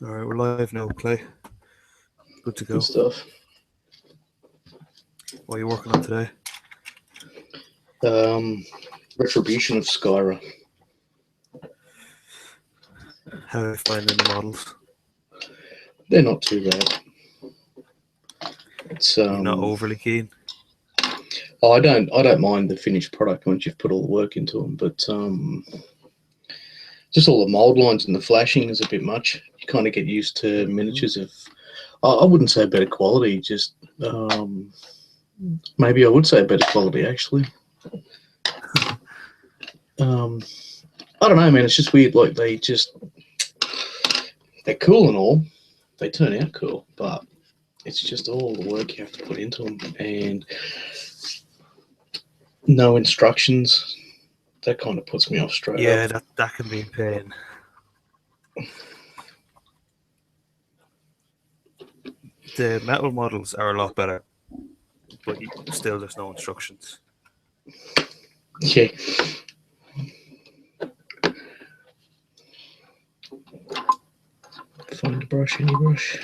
All right, we're live now, Clay. Good to Good go. stuff. What are you working on today? Retribution of Skyra. How are you finding the models? They're not too bad. It's You're not overly keen? I don't mind the finished product once you've put all the work into them, but just all the mold lines and the flashing is a bit much. You kind of get used to miniatures of, I wouldn't say better quality, just maybe I would say better quality actually. I don't know, man. It's just weird. Like they're cool and all. They turn out cool, but it's just all the work you have to put into them and no instructions. That kind of puts me off straight Yeah, up. that can be a pain. The metal models are a lot better, but still there's no instructions. Yeah. Find a brush, any brush.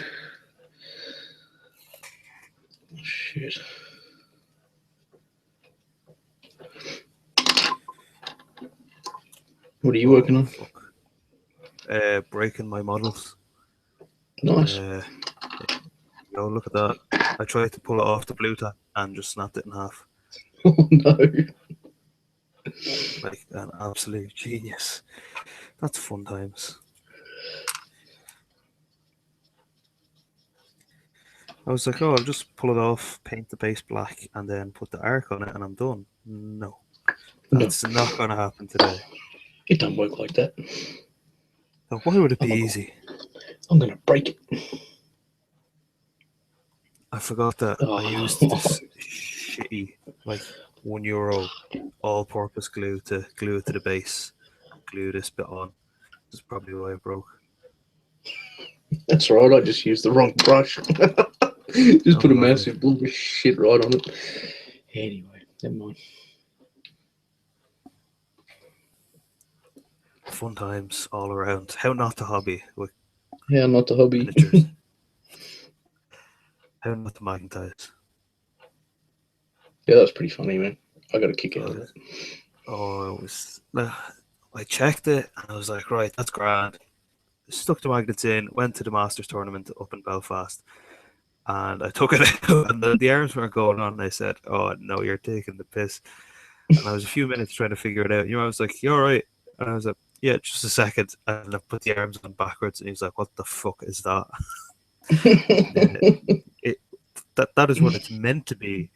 Shit. What are you working on? Fuck. Breaking my models. Nice. Look at that. I tried to pull it off the blue tack and just snapped it in half. Oh no. Like an absolute genius. That's fun times. I was like, oh, I'll just pull it off, paint the base black, and then put the arc on it, and I'm done. No, No, that's not going to happen today. it don't work like that. So why would it be I'm, easy? I'm gonna break it. I forgot that I used Oh. this shitty, like, €1 all-purpose glue to glue it to the base. Glue this bit on. This is probably why it broke. That's right. I just used the wrong brush. Just Oh, put a lovely. massive blob of shit right on it. Anyway, never mind. Fun times all around. How not to hobby with Yeah, not the hobby. miniatures? How not to magnetize? Yeah, that's pretty funny, man. I got a kick out of Uh, that. oh, it was. I checked it and I was like, right, that's grand. Stuck the magnets in, went to the Masters tournament up in Belfast, and I took it out, and the arms weren't going on. And I said, "Oh no, you're taking the piss." And I was a few minutes trying to figure it out. I was like, "You all right?" And I was like, "Yeah, just a second." And I put the arms on backwards, and he was like, "What the fuck is that?" it that is what it's meant to be.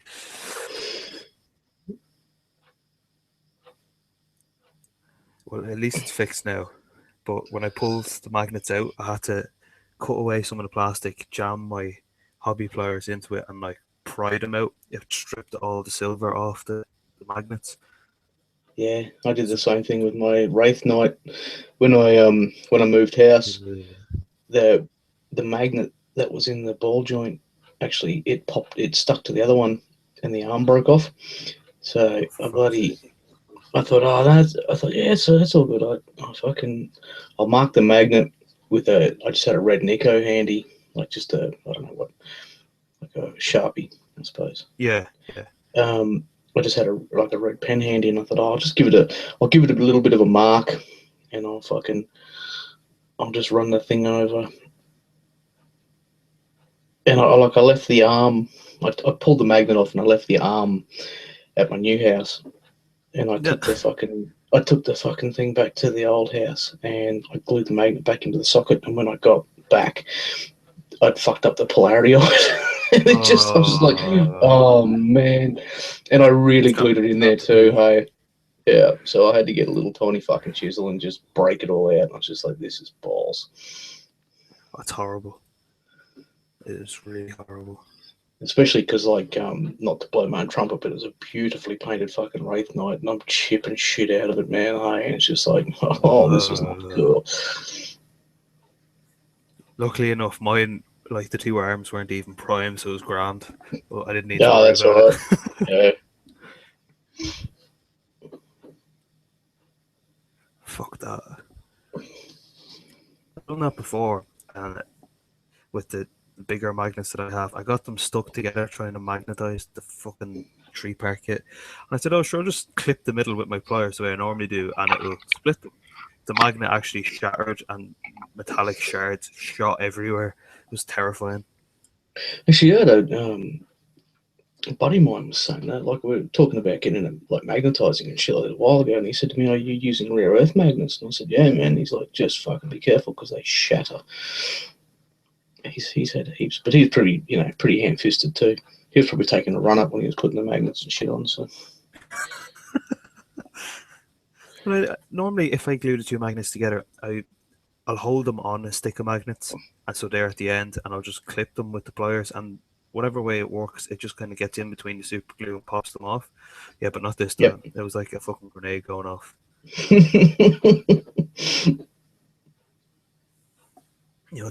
Well, at least it's fixed now. But when I pulled the magnets out, I had to cut away some of the plastic, jam my hobby pliers into it, and like pry them out. It stripped all the silver off the magnets. Yeah, I did the same thing with my Wraith Knight when I moved house. The magnet that was in the ball joint actually it stuck to the other one, and the arm broke off. So I thought, yeah, so that's all good. I'll mark the magnet with I just had a red Nico handy, like just I don't know what, like a Sharpie, I suppose. Yeah, yeah. I just had a red pen handy, and I thought, I'll give it a little bit of a mark, and I'll just run the thing over. And I left the arm. I pulled the magnet off, and I left the arm at my new house. And I took the fucking thing back to the old house, and I glued the magnet back into the socket. And when I got back, I'd fucked up the polarity of it. And I was just like, oh man. And I really glued it in there too. Hey, yeah. So I had to get a little tiny fucking chisel and just break it all out. And I was just like, this is balls. That's horrible. It is really horrible. Especially because, like, not to blow my own trumpet, but it was a beautifully painted fucking Wraith Knight, and I'm chipping shit out of it, man. And it's just like, oh, this is not cool. Luckily enough, mine, like the two arms weren't even prime, so it was grand. But I didn't need to Yeah, worry that's about all right. it. Yeah. Fuck that. I've done that before, and with the bigger magnets that I have, I got them stuck together trying to magnetize the fucking tree park kit. And I said, "Oh, sure, I'll just clip the middle with my pliers the way I normally do, and it'll split them." The magnet actually shattered, and metallic shards shot everywhere. It was terrifying. Actually, I had a buddy of mine was saying that, like we were talking about getting them like magnetizing and shit like that a while ago, and he said to me, "Are you using rare earth magnets?" And I said, "Yeah, man." He's like, "Just fucking be careful because they shatter." He's had heaps, but he's pretty, pretty ham-fisted too. He was probably taking a run up when he was putting the magnets and shit on. So Normally, if I glue the two magnets together, I'll hold them on a stick of magnets, and so they're at the end, and I'll just clip them with the pliers, and whatever way it works, it just kind of gets in between the super glue and pops them off. Yeah, but not this yep. time. It was like a fucking grenade going off.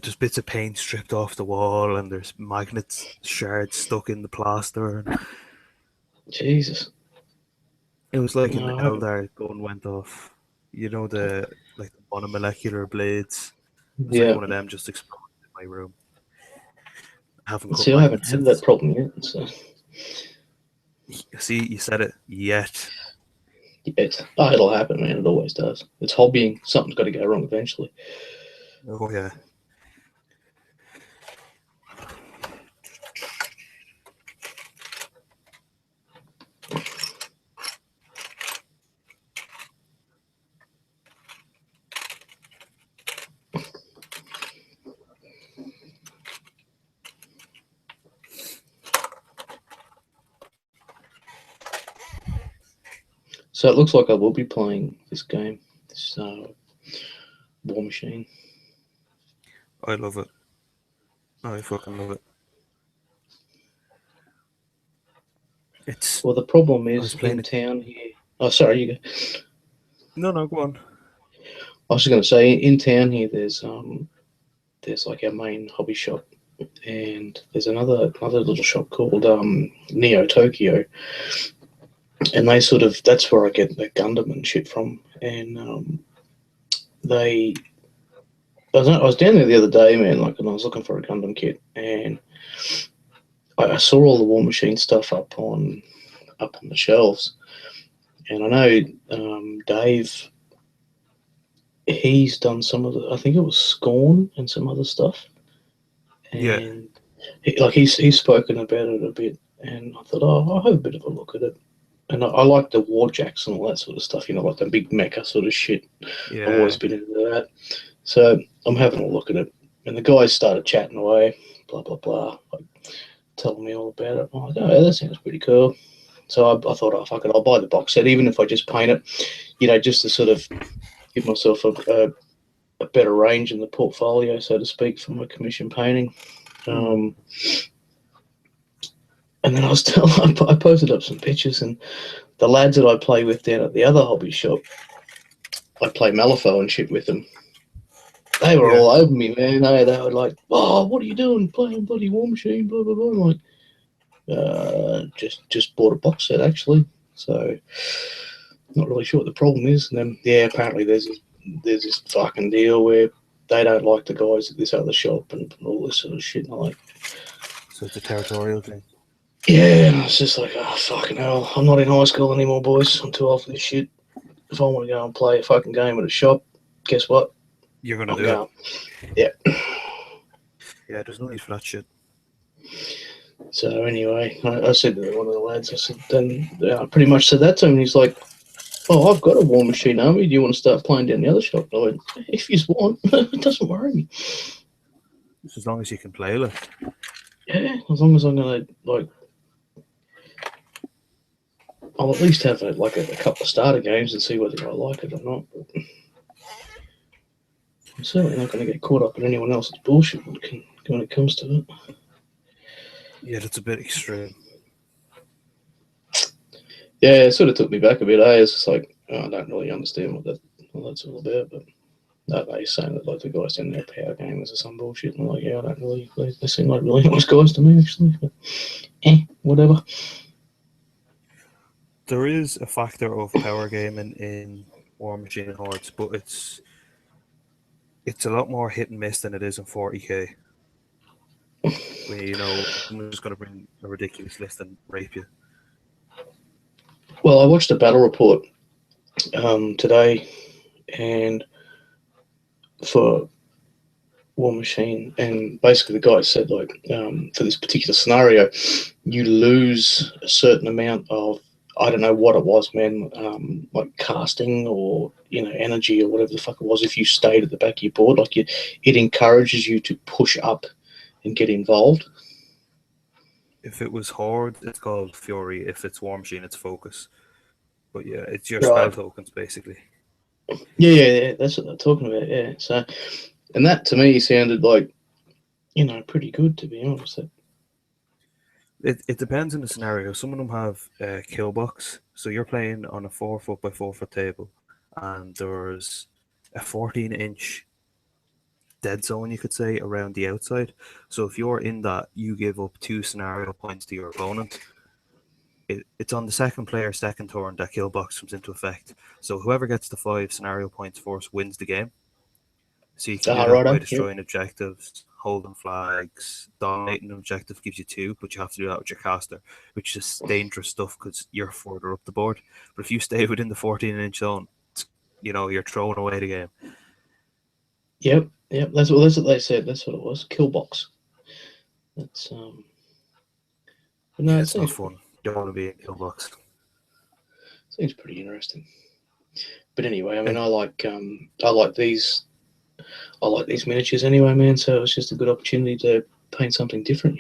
Just bits of paint stripped off the wall, and there's magnets shards stuck in the plaster. And Jesus. it was like an No, Eldar gun went off. The like the monomolecular blades. It was like yeah. one of them just exploded in my room. I haven't cut See, I haven't magnets had that since. problem yet. So See, you said it. Yet. it'll happen, man. It always does. It's hobbying. Something's got to go wrong eventually. Oh yeah. So it looks like I will be playing this game, this War Machine. I love it. I fucking love it. It's. Well, the problem I is was playing in it. town here. Oh, sorry, you go. No, no, go on. I was just going to say, in town here, there's like our main hobby shop, and there's another little shop called Neo Tokyo, and they sort of that's where I get the Gundam and shit from, and they. I was down there the other day, man, like, and I was looking for a Gundam kit, and I saw all the War Machine stuff up on the shelves, and I know Dave. He's done some of the. I think it was Scorn and some other stuff, Yeah, and he's spoken about it a bit, and I thought, oh, I'll have a bit of a look at it. And I like the war jacks and all that sort of stuff, like the big mecha sort of shit. I've yeah. always been into that. So I'm having a look at it. And the guys started chatting away, blah, blah, blah, like telling me all about it. I'm like, oh, yeah, that sounds pretty cool. So I thought, oh, fuck it, I'll buy the box set, even if I just paint it, just to sort of give myself a better range in the portfolio, so to speak, for my commission painting. And then I posted up some pictures, and the lads that I play with down at the other hobby shop, I play Malifaux and shit with them. They were Yeah. all over me, man. They were like, "Oh, what are you doing? Playing bloody War Machine?" Blah blah blah. I'm like, just bought a box set actually. So, not really sure what the problem is. And then, yeah, apparently there's this fucking deal where they don't like the guys at this other shop and all this sort of shit. And I'm like, So it's a territorial thing. yeah, and I was just like, oh, fucking hell. I'm not in high school anymore, boys. I'm too old for this shit. If I want to go and play a fucking game at a shop, guess what? You're gonna I'm do it. going. Yeah. Yeah, there's no need for that shit. So anyway, I said to one of the lads, I said, then I pretty much said that to him. And he's like, oh, I've got a War Machine Army. Do you want to start playing down the other shop? And I went, if you want, it doesn't worry me. Just as long as you can play it. Yeah, as long as I'm going to, like, I'll at least have a couple of starter games and see whether I like it or not. But I'm certainly not going to get caught up in anyone else's bullshit when it comes to it. Yeah, that's a bit extreme. Yeah, it sort of took me back a bit. It's just like, I don't really understand what that's all about. But no, they're saying that like the guys down there power gamers or some bullshit. And I'm like, yeah, I don't really. They seem like really nice guys to me, actually. But, whatever. There is a factor of power gaming in War Machine Hordes, but it's It's a lot more hit and miss than it is in 40k. When someone's just going to bring a ridiculous list and rape you. Well, I watched a battle report today, and for War Machine, and basically the guy said, like, for this particular scenario, you lose a certain amount of, I don't know what it was, man, like casting or energy or whatever the fuck it was. If you stayed at the back of your board, like it encourages you to push up and get involved. If it was Horde, it's called Fury. If it's War Machine, it's Focus. But yeah, it's your spell Right. tokens basically. Yeah, that's what they're talking about. Yeah. So, and that to me sounded like, pretty good, to be honest. It depends on the scenario. Some of them have kill box, so you're playing on a 4 foot by 4 foot table, and there's a 14-inch dead zone, you could say, around the outside. So if you're in that, you give up 2 scenario points to your opponent. It's on the second player's second turn that kill box comes into effect. So whoever gets the 5 scenario points first wins the game. So you can do that by Righto. Yep. destroying objectives, holding flags, dominating an objective gives you 2, but you have to do that with your caster, which is dangerous stuff because you're further up the board. But if you stay within the 14-inch zone, you're throwing away the game. Yep. That's what they said. That's what it was. Kill box. That's But no, Yeah, it it's not seems fun. You don't want to be in kill box. pretty interesting. But anyway, I mean, And I like these miniatures anyway, man. So it was just a good opportunity to paint something different.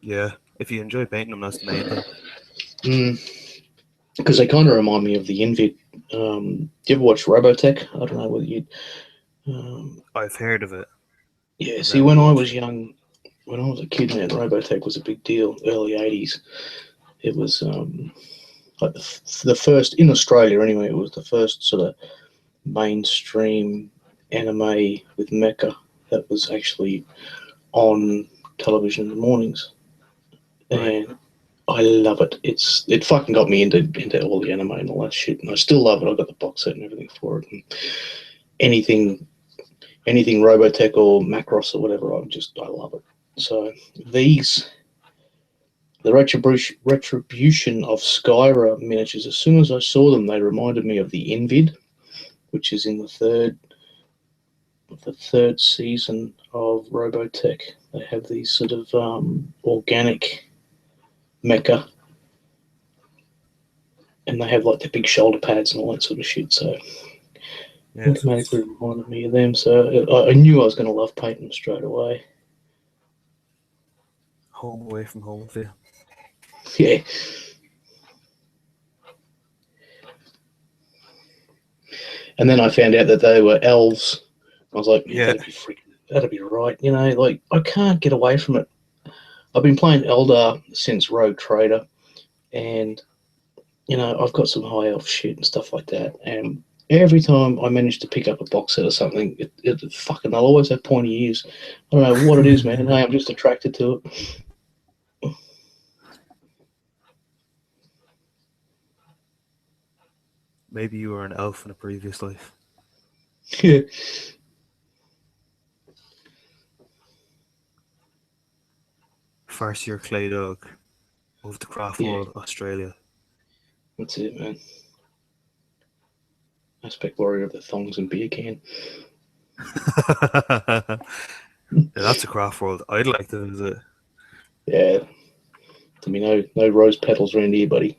yeah, if you enjoy painting them, that's the main thing. Because they kind of remind me of the Invid. Do you ever watch Robotech? I don't know whether you. I've heard of it. Yeah. I've See, never when I watched was it. young, when I was a kid, man, Robotech was a big deal. Early '80s. It was like the first in Australia anyway. It was the first sort of mainstream anime with mecha that was actually on television in the mornings, Right. and I love it. It fucking got me into all the anime and all that shit, and I still love it. I got the box set and everything for it. And anything anything Robotech or Macross or whatever, I love it. So these the retribution of Skyra miniatures. As soon as I saw them, they reminded me of the Invid, which is in the third season of Robotech. They have these sort of organic mecha, and they have like the big shoulder pads and all that sort of shit. So Yeah, so automatically it's reminded me of them. So I knew I was going to love painting them straight away. home away from home for you. Yeah. And then I found out that they were elves. I was like, man, Yeah, that'd be right. Like I can't get away from it. I've been playing Eldar since Rogue Trader, and I've got some high elf shit and stuff like that. And every time I manage to pick up a box set or something, they'll always have pointy ears. I don't know what it is, man. Hey, I'm just attracted to it. maybe you were an elf in a previous life. Yeah. Farsier Claydog of the Craft Yeah, World, Australia. that's it, man. Aspect warrior of the thongs and beer can. Yeah, that's a Craft World I'd like to visit. Yeah, to me, no rose petals around here, buddy.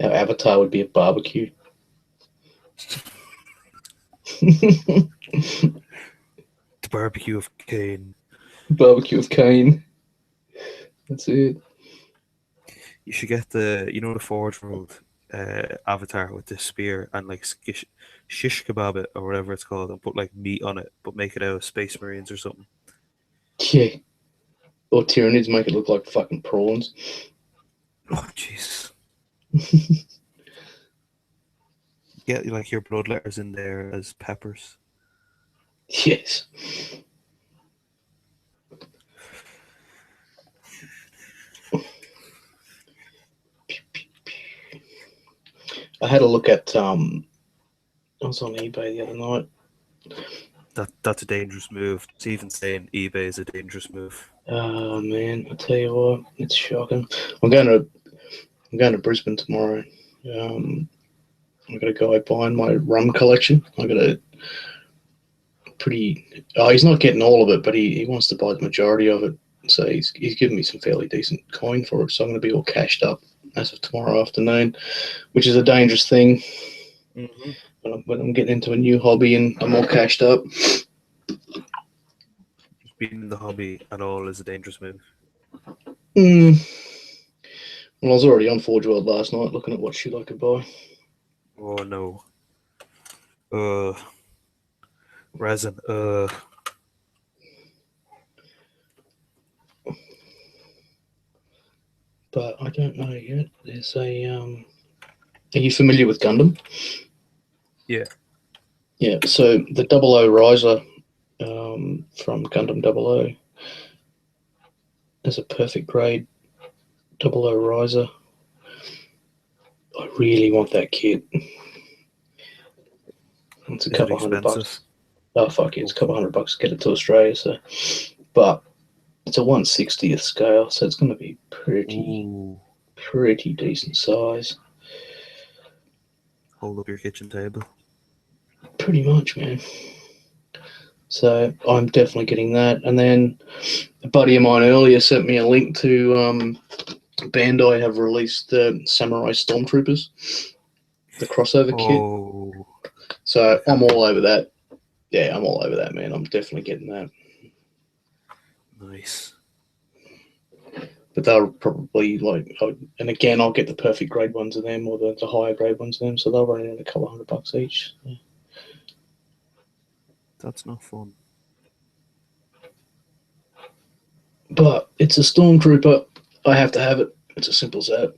Our avatar would be a barbecue. The barbecue of Cain. Barbecue of Cain. That's it. You should get the Forge World avatar with the spear and like shish kebab it or whatever it's called and put like meat on it, but make it out of Space Marines or something. Yeah. Or Tyranids make it look like fucking prawns. Oh, jeez. Get like your blood letters in there as peppers. Yes. I had a look at I was on eBay the other night. That's a dangerous move. It's even saying eBay is a dangerous move. Oh man, I tell you what, it's shocking. I'm going to Brisbane tomorrow. I got a guy buying my rum collection. I got a pretty. Oh, he's not getting all of it, but he wants to buy the majority of it. So he's giving me some fairly decent coin for it. So I'm going to be all cashed up as of tomorrow afternoon, which is a dangerous thing. Mm-hmm. When I'm getting into a new hobby and I'm all cashed up. Being in the hobby at all is a dangerous move. Well, I was already on Forge World last night looking at what shit I could buy. Oh no. Resin. But I don't know yet. There's a. Are you familiar with Gundam? Yeah. Yeah. So the 00 Riser from Gundam 00 is a perfect grade 00 Riser. I really want that kit. It's a Is it couple $100. expensive? Oh fuck it, it's a couple $100 to get it to Australia. So, but it's a 1/60th scale, so it's going to be pretty decent size. Hold up your kitchen table. Pretty much, man. So I'm definitely getting that. And then a buddy of mine earlier sent me a link to Bandai have released the Samurai Stormtroopers, the crossover kit. So I'm all over that. Yeah, I'm all over that, man. I'm definitely getting that. Nice. But they'll probably and again, I'll get the perfect grade ones of them or the higher grade ones of them. So they'll run in a couple $100 each. Yeah. That's not fun. But it's a Stormtrooper. I have to have it. It's as simple as that.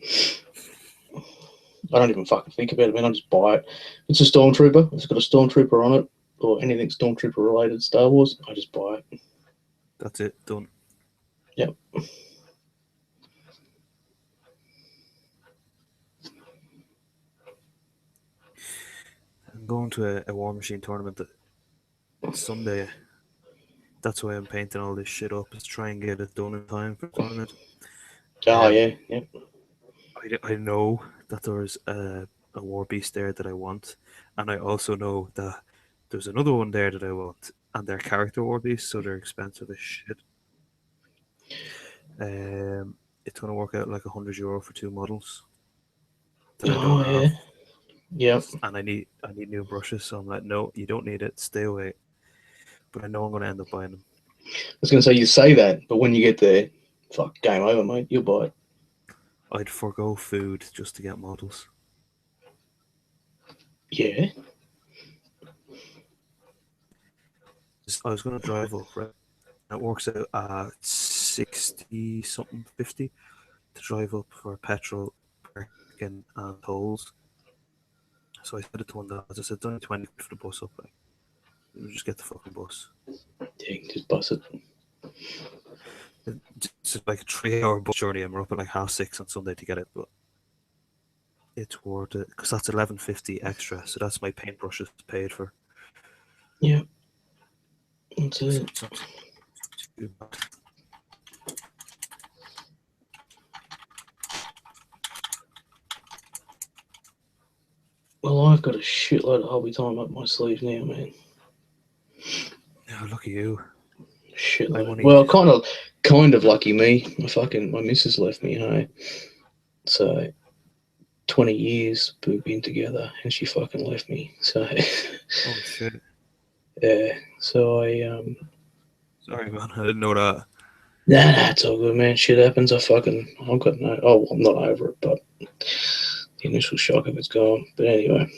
I don't even fucking think about it, man. I just buy it. It's a Stormtrooper. It's got a Stormtrooper on it, or anything Stormtrooper related Star Wars. I just buy it. That's it. Done. Yep. I'm going to a War Machine tournament Sunday. That's why I'm painting all this shit up, is to try and get it done in time for the tournament. Oh, yeah. Yep. I know that there's a War Beast there that I want, and I also know that there's another one there that I want, and they're character War Beasts, so they're expensive as shit. It's going to work out like €100 for 2 models that I don't have. Yep. And I need new brushes, so I'm like, no, you don't need it. Stay away. But I know I'm going to end up buying them. I was going to say, you say that, but when you get there, fuck, game over, mate. You'll buy it. I'd forego food just to get models. Yeah. I was going to drive up, right? It works out at 60 something, 50 to drive up for petrol, parking, and tolls. So I said it to one of the lads, I said, it's only 20 for the bus up. Like, you just get the fucking bus. Yeah, you can just bus it. It's like a 3-hour bus journey, and we're up at like 6:30 on Sunday to get it, but it's worth it because that's $11.50 extra. So that's my paintbrushes paid for. Yeah. That's it. It's not too bad. Well, I've got a shitload of hobby time up my sleeve now, man. Oh, look at you. Shitload. Well, kind of lucky me. My missus left me, hey. So 20 years we've been together, and she fucking left me. So. Oh shit. Yeah. So Sorry, man. I didn't know that. Nah, it's all good, man. Shit happens. I've got no. Oh, I'm not over it, but the initial shock of it's gone. But anyway,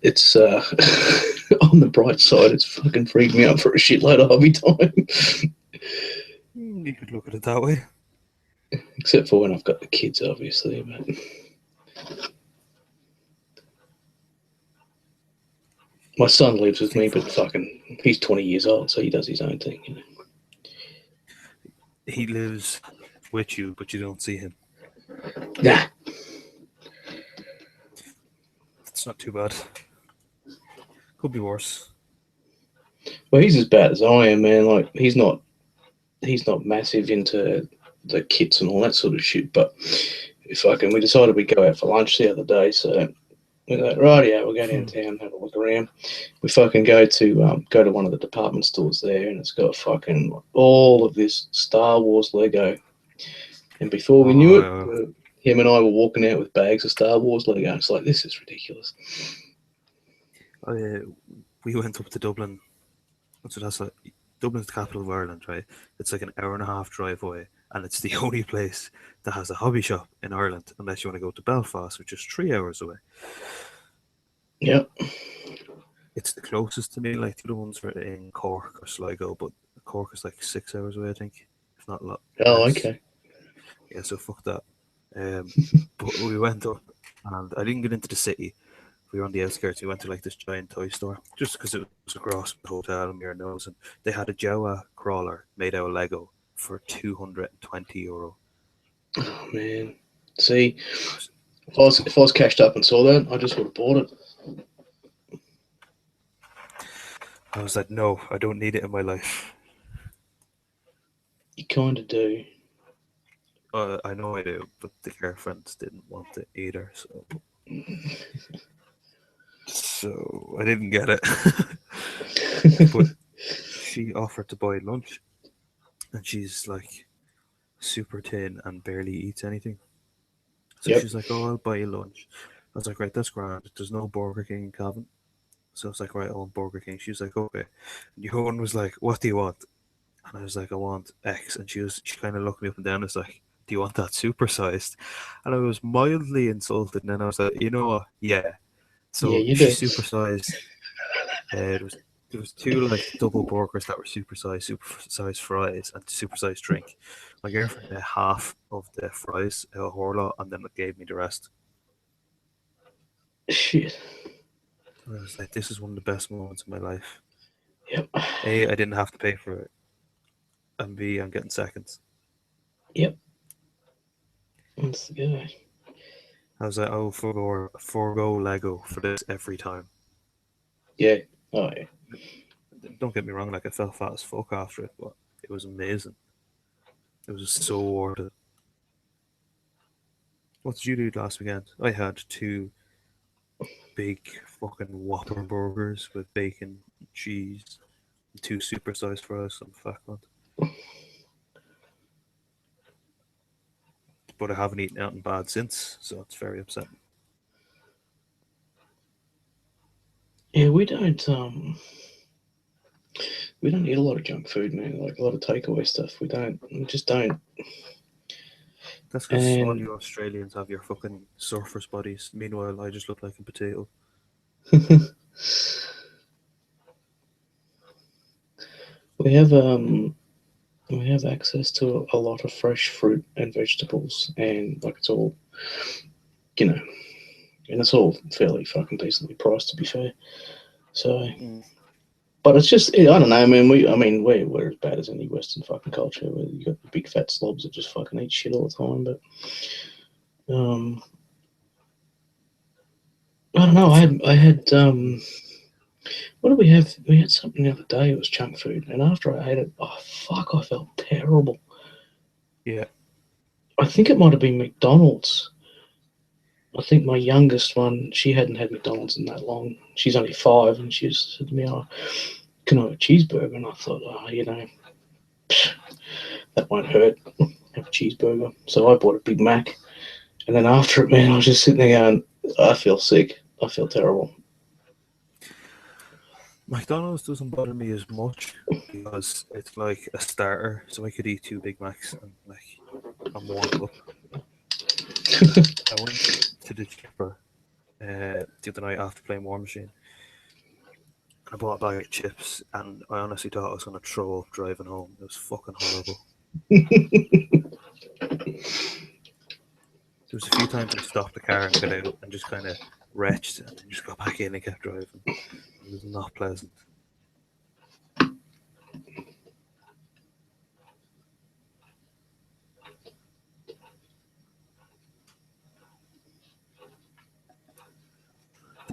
it's on the bright side, it's fucking freed me up for a shitload of hobby time. You could look at it that way. Except for when I've got the kids, obviously. But my son lives with me, but fucking, he's 20 years old, so he does his own thing, you know. He lives with you, but you don't see him. Nah. It's not too bad. Could be worse. Well, he's as bad as I am, man. Like he's not massive into the kits and all that sort of shit. But we decided we'd go out for lunch the other day, so we're like, right, yeah, we'll go downtown, have a look around. We fucking go to one of the department stores there, and it's got fucking all of this Star Wars Lego. And before we knew it, Oh, him and I were walking out with bags of Star Wars Lego. It's like, this is ridiculous. I, we went up to Dublin. So that's like Dublin's the capital of Ireland, right? It's like an hour and a half drive away, and it's the only place that has a hobby shop in Ireland, unless you want to go to Belfast, which is 3 hours away. Yep. It's the closest to me. Like the other ones are in Cork or Sligo, but Cork is like 6 hours away, I think, if not a lot Oh, less. okay. Yeah, so fuck that. But we went up, and I didn't get into the city. We were on the outskirts. We went to like this giant toy store just because it was across the hotel and your nose, and they had a Jawa crawler made out of Lego for €220. Oh man. See, I was, if I was cashed up and saw that, I just would have bought it. I was like, no, I don't need it in my life. You kind of do. I know I do, but the girlfriends didn't want it either, so I didn't get it. But she offered to buy lunch, and she's like super thin and barely eats anything. So Yep. she's like, "Oh, I'll buy you lunch." I was like, "Right, that's grand. There's no Burger King in Cavan." So I was like, "Right, I want Burger King." She was like, "Okay." And Johan was like, "What do you want?" And I was like, "I want X." And she kind of looked me up and down. And was like, "Do you want that supersized?" And I was mildly insulted. And then I was like, "You know what? Yeah." Yeah, So you she do. supersized. There was two like double burgers that were supersized fries, and supersized drink. My girlfriend had half of the fries, a horla, and then it gave me the rest. Shit. And I was like, "This is one of the best moments of my life." Yep. A, I didn't have to pay for it, and B, I'm getting seconds. Yep. That's the guy. I was like, "Oh, forgo Lego for this every time." Yeah. Oh yeah. Don't get me wrong, like I felt fat as fuck after it, but it was amazing. It was just so worth it. What did you do last weekend? I had two big fucking Whopper burgers with bacon, cheese, and two supersized fries. I'm fat cunt. But I haven't eaten anything bad since, so it's very upsetting. Yeah, we don't eat a lot of junk food, man. Like a lot of takeaway stuff. We don't. We just don't. That's because all And you Australians have your fucking surfers bodies. Meanwhile, I just look like a potato. we have access to a lot of fresh fruit and vegetables, and like it's all you know, and it's all fairly fucking decently priced, to be fair. So, Mm. but it's just I don't know. I mean, we're as bad as any Western fucking culture. Where you got the big fat slobs that just fucking eat shit all the time. But I don't know. It's not. I had what did we have? We had something the other day. It was junk food, and after I ate it, oh fuck, I felt terrible. Yeah. I think it might have been McDonald's. I think my youngest one, she hadn't had McDonald's in that long. She's only 5, and she just said to me, "Oh, can I have a cheeseburger?" And I thought, oh, that won't hurt. Have a cheeseburger. So I bought a Big Mac, and then after it, man, I was just sitting there going, I feel sick. I feel terrible. McDonald's doesn't bother me as much because it's like a starter, so I could eat two Big Macs and like I'm warmed up. I went to the chipper the other night after playing War Machine. I bought a bag of chips, and I honestly thought I was going to throw up driving home. It was fucking horrible. There was a few times I stopped the car and got out and just kind of retched, and then just got back in and kept driving. It was not pleasant.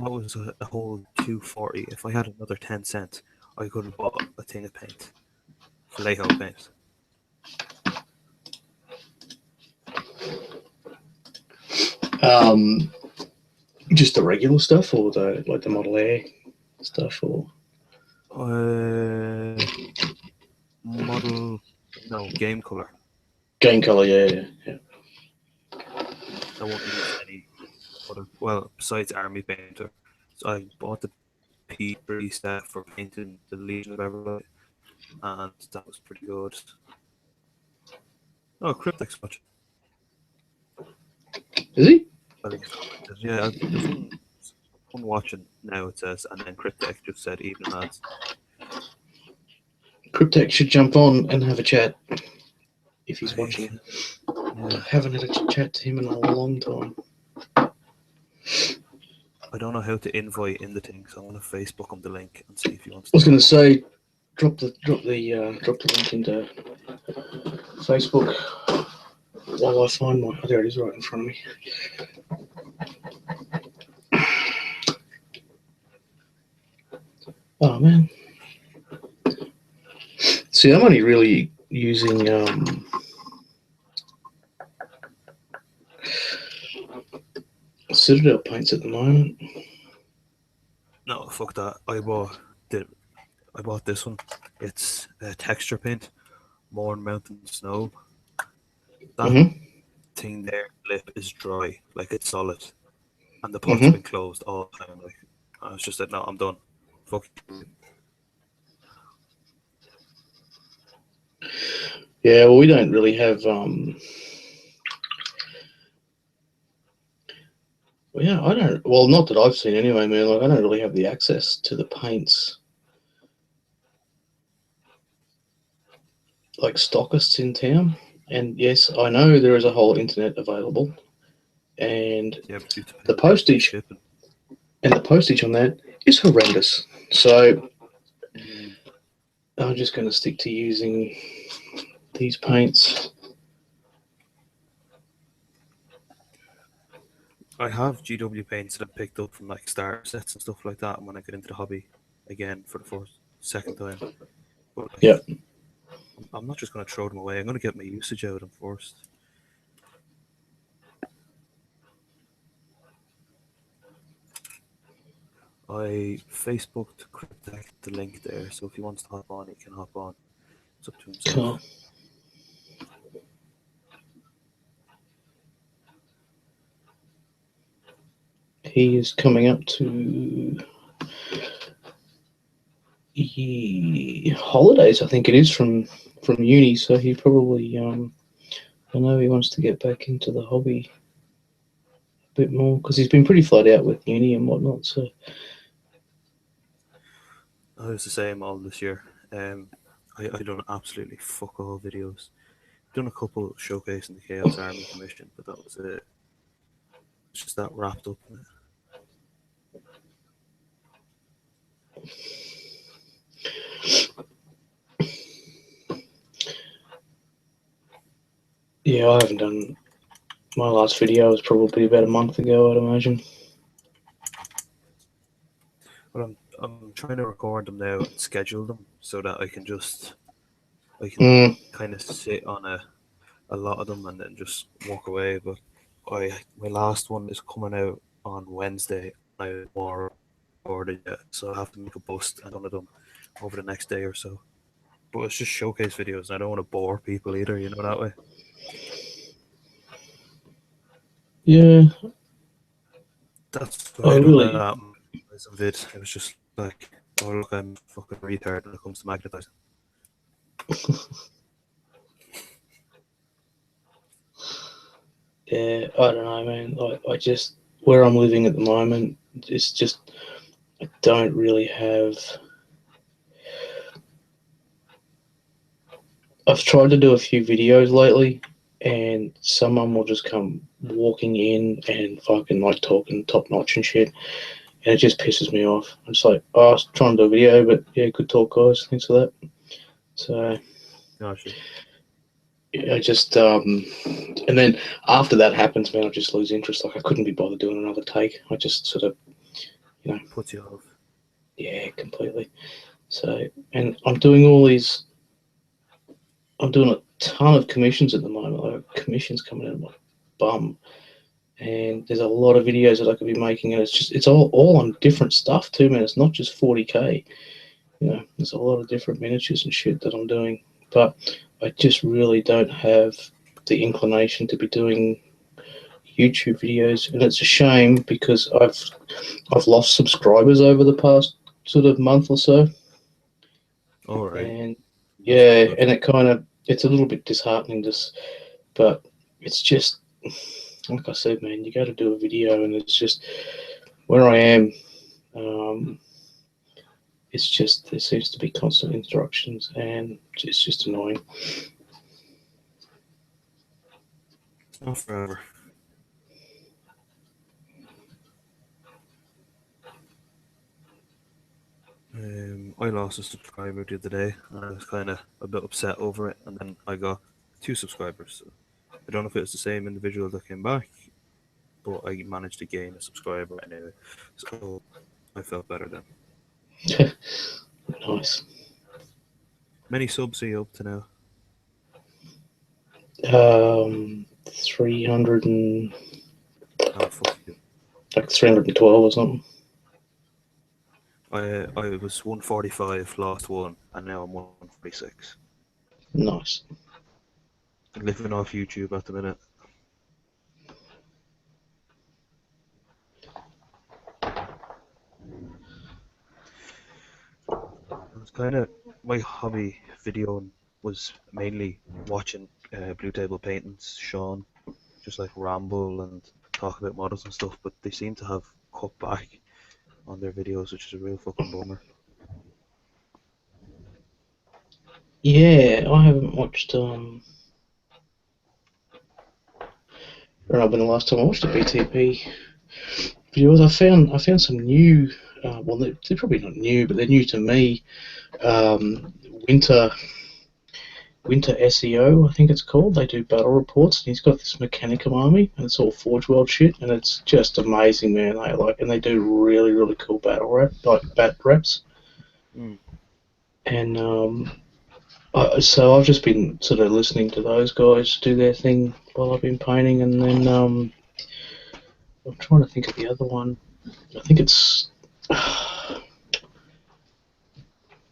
that was a whole 240. If I had another 10 cents, I could have bought a thing of paint, Vallejo paint. Just the regular stuff, or the Model Air stuff, or Model, no, game color. game color? Yeah. I won't use any other, well, besides Army Painter. So I bought the P3 set for painting the Legion of Everlight, and that was pretty good. Oh, Cryptic's watching. Is he? Well, he's commented. Yeah, there's one watching now, it says, and then Cryptic just said, evening lads. Cryptek should jump on and have a chat if he's watching. Yeah. I haven't had a chat to him in a long time. I don't know how to invite in the thing, so I'm going to Facebook him the link and see if he wants to. I was going to say, drop the link into Facebook while I find my. Oh, there it is, right in front of me. Oh man. See, I'm only really using Citadel paints at the moment. No, fuck that. I bought this one. It's a texture paint, Mourne Mountain Snow. That thing there, lip is dry, like it's solid, and the pot's been closed all the time. Like I was just like, no, I'm done. Fuck you. Yeah, well, we don't really have. Well, yeah, I don't. Well, not that I've seen anyway, man. Like, I don't really have the access to the paints like stockists in town. And yes, I know there is a whole internet available, and Yeah, but you have to pay the postage shipping. and the postage on that is horrendous. So I'm just going to stick to using these paints. I have GW paints that I picked up from like starter sets and stuff like that. And when I get into the hobby again for the second time, but like, Yeah. I'm not just going to throw them away. I'm going to get my usage out of them first. I Facebooked Cryptek the link there, so if he wants to hop on, he can hop on. It's up to himself. Cool. He is coming up to holidays, I think it is, from uni, so he probably I know he wants to get back into the hobby a bit more because he's been pretty flat out with uni and whatnot. So I was the same all this year. I done absolutely fuck all videos. Done a couple showcasing the Chaos Army commission, but that was it. It's just that wrapped up in it. yeah, I haven't done. My last video was probably about a month ago, I'd imagine. But I'm trying to record them now and schedule them so that I can kind of sit on a lot of them and then just walk away. But my last one is coming out on Wednesday. I more recorded yet, so I have to make a post and one of them over the next day or so. But it's just showcase videos, and I don't want to bore people either. You know that way. Yeah. That's why I done that vid. It was just like, oh look, I'm fucking retard when it comes to magnetizing. Yeah, I don't know, man. I just, where I'm living at the moment, it's just, I don't really have. I've tried to do a few videos lately, and someone will just come walking in and fucking like talking top notch and shit, and it just pisses me off. I'm just like, oh, I was trying to do a video, but yeah, good talk, guys. Thanks for that. So, Gotcha. yeah, I just and then after that happens, man, I just lose interest. Like I couldn't be bothered doing another take. I just sort of you know, Puts you off. yeah, completely. So, and I'm doing all these. I'm doing a ton of commissions at the moment. Like commissions coming out of my bum, and there's a lot of videos that I could be making, and it's all on different stuff too, man. It's not just 40K. You know, there's a lot of different miniatures and shit that I'm doing, but I just really don't have the inclination to be doing YouTube videos, and it's a shame because I've lost subscribers over the past sort of month or so, All right. and That's not yeah, good. and it's a little bit disheartening, but it's just like I said, man, you got to do a video, and it's just where I am. Um, it's just there seems to be constant interruptions, and it's just annoying. It's not forever. I lost a subscriber the other day, and I was kind of a bit upset over it. And then I got 2 subscribers. So I don't know if it was the same individual that came back, but I managed to gain a subscriber anyway. So I felt better then. Nice. Many subs are you up to now? 300 and Oh, fuck you. like 312 or something. I was 145 last one, and now I'm 146. Nice. Living off YouTube at the minute. It's kind of my hobby videoing was mainly watching Blue Table Paintings, Sean, just like ramble and talk about models and stuff, but they seem to have cut back on their videos, which is a real fucking bummer. Yeah, I haven't watched. I don't know when the last time I watched a BTP videos. I found some new. Well, they're probably not new, but they're new to me. Um, Winter Winter SEO, I think it's called. They do battle reports, and he's got this Mechanicum army, and it's all Forge World shit, and it's just amazing, man. And they do really really cool battle rep like bat reps, Mm. and so I've just been sort of listening to those guys do their thing while I've been painting, and then I'm trying to think of the other one. I think it's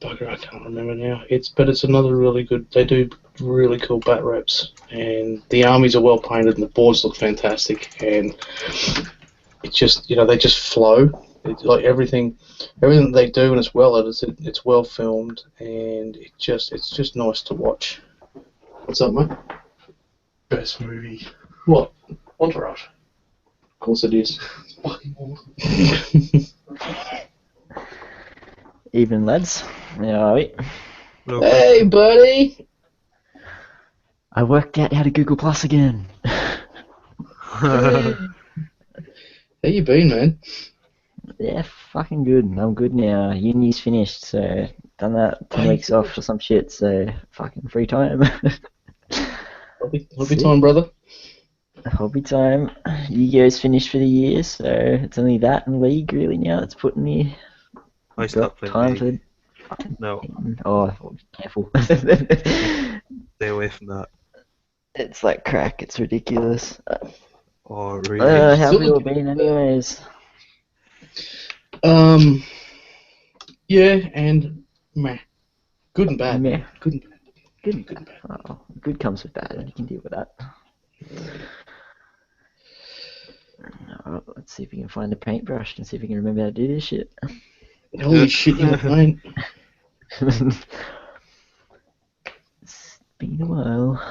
bugger. I can't remember now. It's another really good. They do really cool bat reps, and the armies are well painted, and the boards look fantastic, and it's just they just flow. It's like everything they do, and it's well edited. It's well filmed, and it's just nice to watch. What's up, mate? Best movie. What? Entourage. Of course it is. It's fucking awesome. Evening, lads. How are we? Look, Hey, buddy. I worked out how to Google Plus again. How you been, man? Yeah, fucking good. I'm good now. Uni's finished, so done that 10 weeks off for some shit, so fucking free time. Hobby time, brother. Hobby time. Yu-Gi-Oh's finished for the year, so it's only that and League really now that's putting me. I stopped playing time League. for fucking. No, Oh, careful. stay away from that. It's like crack. It's ridiculous. Oh, really? How have Still you all looking- been, anyways? Yeah, and meh. Good and bad. Meh. Good and bad. Good. Good and bad. Oh, good comes with bad, and you can deal with that. Alright, let's see if we can find a paintbrush and see if we can remember how to do this shit. Holy shit, you got paint. It's been a while.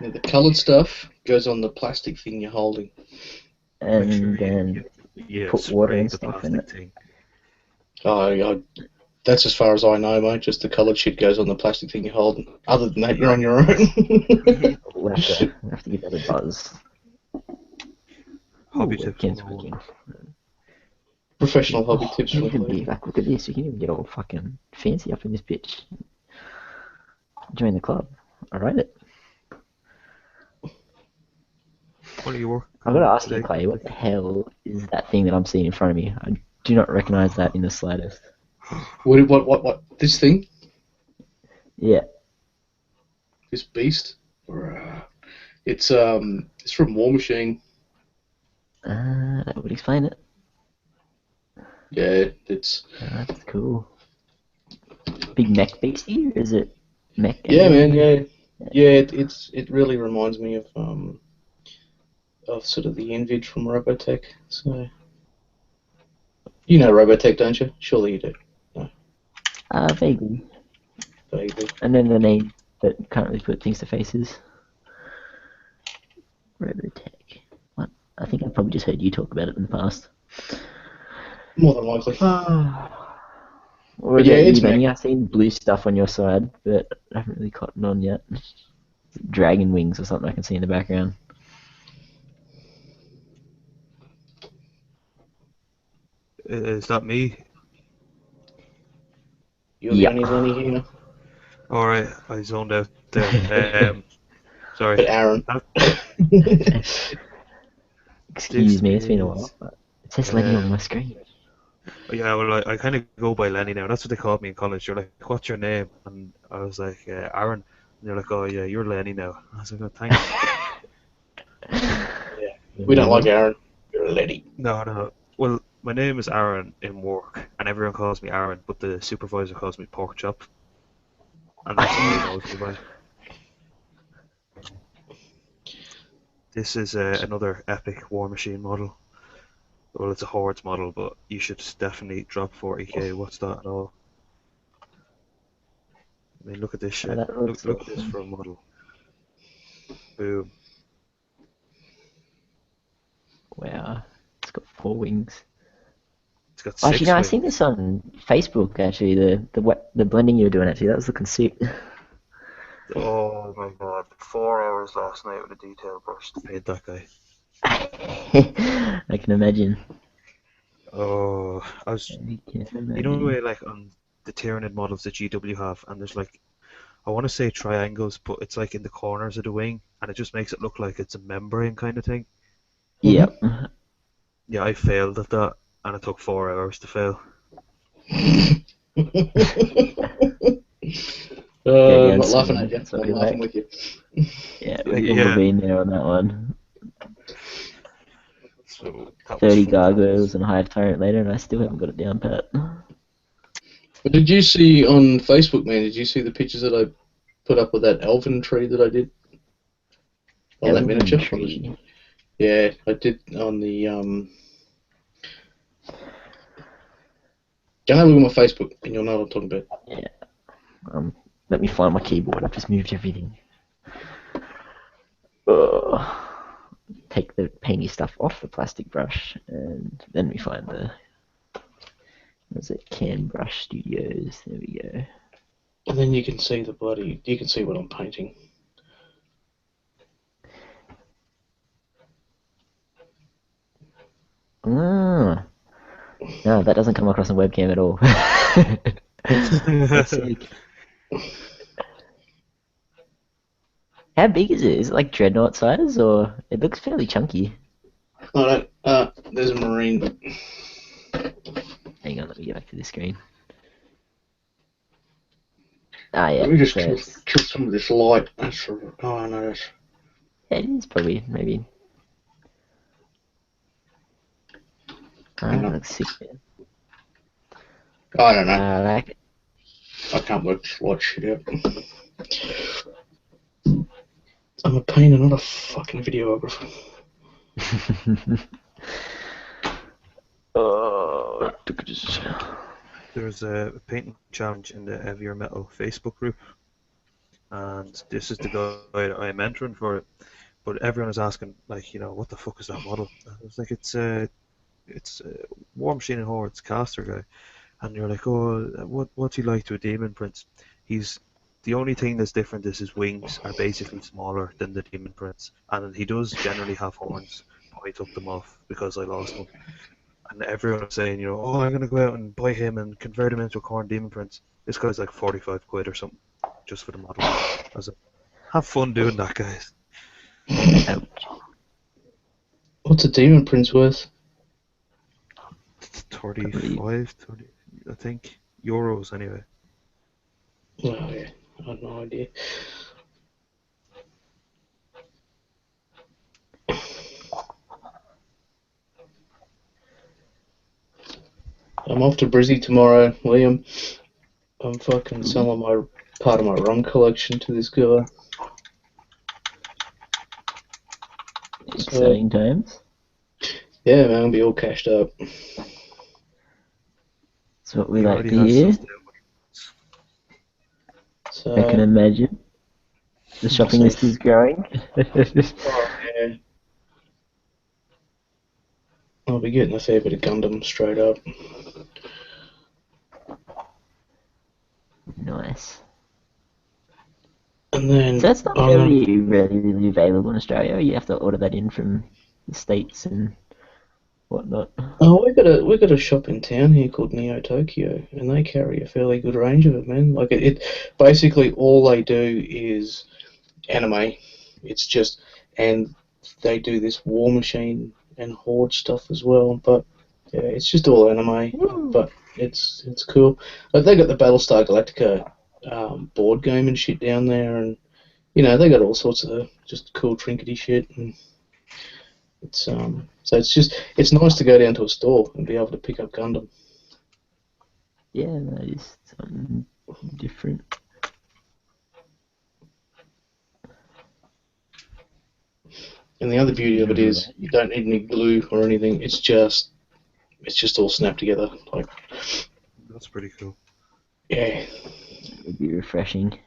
Yeah, the coloured stuff goes on the plastic thing you're holding. Make sure And then you put water spray and the stuff in plastic it. thing. That's as far as I know, mate. Just the coloured shit goes on the plastic thing you're holding. Other than that, you're on your own. We'll have to give that a buzz. Hobby Ooh, tips Ken's 101. freaking. Professional hobby tips You from can be Cleveland. like, look at this. You can even get all fucking fancy up in this bitch. Join the club. I rate it. What are you working I've got to on ask you, today? Clay, what the hell is that thing that I'm seeing in front of me? do not recognise that in the slightest. What? This thing? Yeah. This beast? It's from War Machine. That would explain it. Yeah, it's. That's cool. Big mech beastie, or is it mech? Yeah, man. Animated? Yeah. It really reminds me of sort of the Envid from Robotech. So you know Robotech, don't you? Surely you do. No, Vaguely. vaguely. And then the name that can't really put things to faces. Robotech. What? I think I've probably just heard you talk about it in the past. More than likely. What But yeah, about you, it's mech. Lenny? I've seen blue stuff on your side, but I haven't really cottoned on yet. Dragon wings or something I can see in the background. Is that me? You're the Yeah. only Lenny here. All right, I zoned out there. Sorry. But Aaron. This Excuse me, it's been a while. is. But it says Lenny on my Um, screen. yeah, well, I kind of go by Lenny now. That's what they called me in college. You're like, "What's your name?" And I was like, "Aaron." And they're like, "Oh yeah, you're Lenny now." I was like, "Oh, thanks." Yeah. We don't like Aaron. You're a Lenny. No, no. Well, my name is Aaron in work, and everyone calls me Aaron, but the supervisor calls me Pork Chop, and that's all he knows me by. This is another epic War Machine model. Well, it's a Hordes model, but you should definitely drop 40k. What's that at all? I mean, look at this Oh, shit. that looks Look at this awesome. for a model. Boom. Wow. It's got 4 wings. It's got Actually, 6 no, I seen wings. this on Facebook, actually, the blending you were doing, actually. That was looking sick. Oh my god. 4 hours last night with a detail brush to paint that guy. I can imagine. Oh, I was. I can You know the imagine. way, like, on the Tyranid models that GW have, and there's like, I want to say triangles, but it's like in the corners of the wing, and it just makes it look like it's a membrane kind of thing. Yep. Yeah, I failed at that, and it took 4 hours to fail. Go I'm down not laughing swinging. at you. That's what I'm we laughing like. with you. Yeah, we've all Yeah. been there on that one. So that was 30 fun gargoyles times. and a hive tyrant later, and I still haven't got it down pat. But did you see on Facebook, man? Did you see the pictures that I put up with that elven tree that I did on that Elven miniature? tree. Yeah, I did on the Go and have a look at my Facebook, and you'll know what I'm talking about. Yeah. Let me find my keyboard. I've just moved everything. Ugh. Take the painty stuff off the plastic brush, and then we find the. Was it Can Brush Studios? There we go. And then you can see the bloody. You can see what I'm painting. Ah. No, that doesn't come across on webcam at all. That's sick. How big is it? Is it like Dreadnought size, or it looks fairly chunky? I don't. There's a marine. Hang on, let me get back to this screen. Ah, yeah. Let me just So kill some of this light. That's oh no. it is probably maybe. Hang That on. looks sick. Man. I don't know. I like it. I can't work this light shit out. I'm a painter, not a fucking videographer. Oh, There's a painting challenge in the Heavier Metal Facebook group, and this is the guy that I'm entering for it. But everyone is asking, like, what the fuck is that model? I was like, it's a War Machine and Hordes caster guy, and you're like, oh, what's he like to a Demon Prince? He's the only thing that's different is his wings are basically smaller than the Demon Prince, and he does generally have horns, but I took them off because I lost them. And everyone was saying, oh, I'm gonna go out and buy him and convert him into a corn Demon Prince. This guy's like 45 quid or something, just for the model. I was like, have fun doing that, guys. Ouch. What's a demon prince worth? 35, 30, I think. Euros, anyway. Oh yeah, I had no idea. I'm off to Brizzy tomorrow, Liam. I'm fucking selling my part of my rum collection to this guy. Exciting times. Yeah, man, I'll be all cashed up. That's what we He like already to has hear. stuff So, I can imagine. The shopping list is growing. oh, yeah. I'll be getting a fair bit of Gundam straight up. Nice. And then, So that's not really available in Australia. You have to order that in from the States and whatnot. oh, we got a shop in town here called Neo Tokyo, and they carry a fairly good range of it, man. Like it basically all they do is anime. It's just, and they do this War Machine and Horde stuff as well. But yeah, it's just all anime. But it's cool. But they got the Battlestar Galactica board game and shit down there, and you know they got all sorts of just cool trinkety shit. And it's so it's nice to go down to a store and be able to pick up Gundam. Yeah, that is something different. And the other beauty of it is you don't need any glue or anything. It's just all snapped together. Like That's pretty cool. yeah, It'd be refreshing.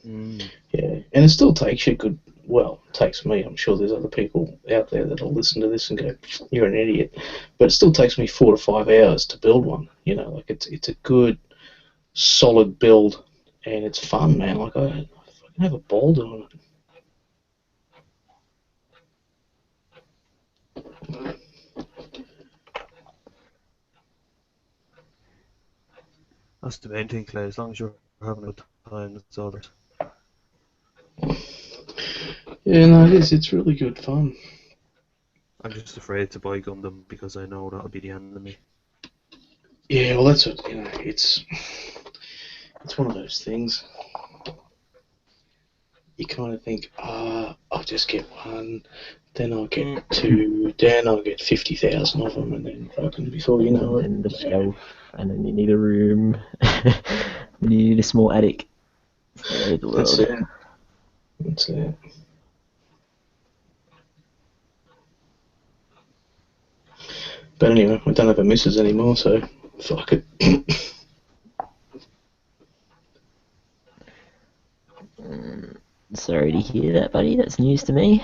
yeah, and it still takes you good. Well, it takes me. I'm sure there's other people out there that'll listen to this and go, "You're an idiot," but it still takes me 4 to 5 hours to build one. You know, like it's a good, solid build, and it's fun, man. Like I fucking have a ball doing it. That's the main thing, Clay. As long as you're having a good time, that's all that. Yeah, no, it is. It's really good fun. I'm just afraid to buy Gundam because I know that'll be the end of me. Yeah, well, that's what it's one of those things. You kind of think, I'll just get one, then I'll get two, then I'll get 50,000 of them, and then fucking before you know it, And the shelf, and then you need a room. You need a small attic. The that's world. it. That's it. But anyway, I don't have a missus anymore, so fuck it. Sorry to hear that, buddy. That's news to me.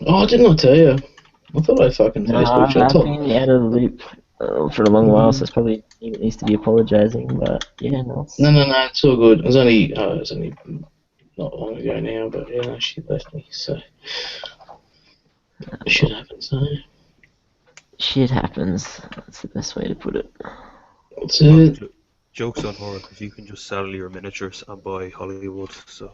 Oh, didn't I tell you? I thought I fucking No, Facebooked you. I I've told been out of the loop for a long while, so it's probably me that needs to be apologising. But yeah, no. No, it's all good. It was only not long ago now, but yeah, no, she left me, so shit happens, though. Shit happens. That's the best way to put it. That's it. Joke's on her if you can just sell your miniatures and buy Hollywood. So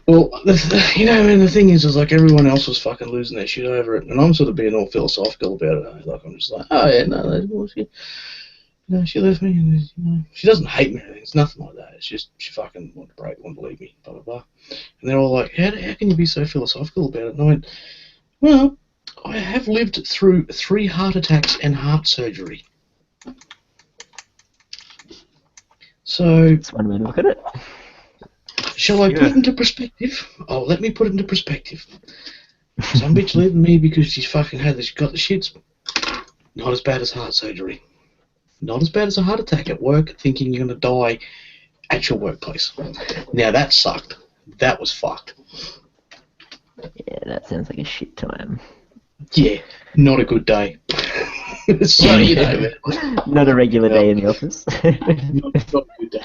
Well, and the thing is like everyone else was fucking losing their shit over it, and I'm sort of being all philosophical about it. Like I'm just like, oh yeah, no, that's bullshit. She left me, and she doesn't hate me or anything. It's nothing like that. It's just she fucking wanted to break, wanted to leave me, blah blah blah. And they're all like, how can you be so philosophical about it? And I went, well, I have lived through 3 heart attacks and heart surgery. So That's one way to look at it. shall I put it into perspective? Oh, let me put it into perspective. Some bitch leaving me because she's fucking got the shits. Not as bad as heart surgery. Not as bad as a heart attack at work, thinking you're gonna die at your workplace. Now that sucked. That was fucked. Yeah, that sounds like a shit time. Yeah, not a good day. So man. Not a regular day in the office. not a good day.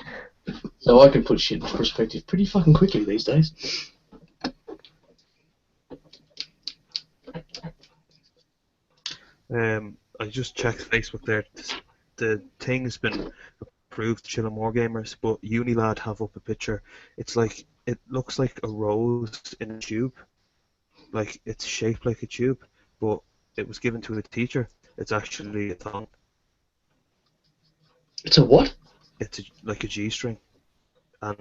So I can put shit into perspective pretty fucking quickly these days. I just checked Facebook there. The thing has been approved to chill on more gamers, but Unilad have up a picture. It looks like a rose in a tube. Like it's shaped like a tube, but It was given to a teacher. It's actually a thong. It's a what? It's like a G-string, and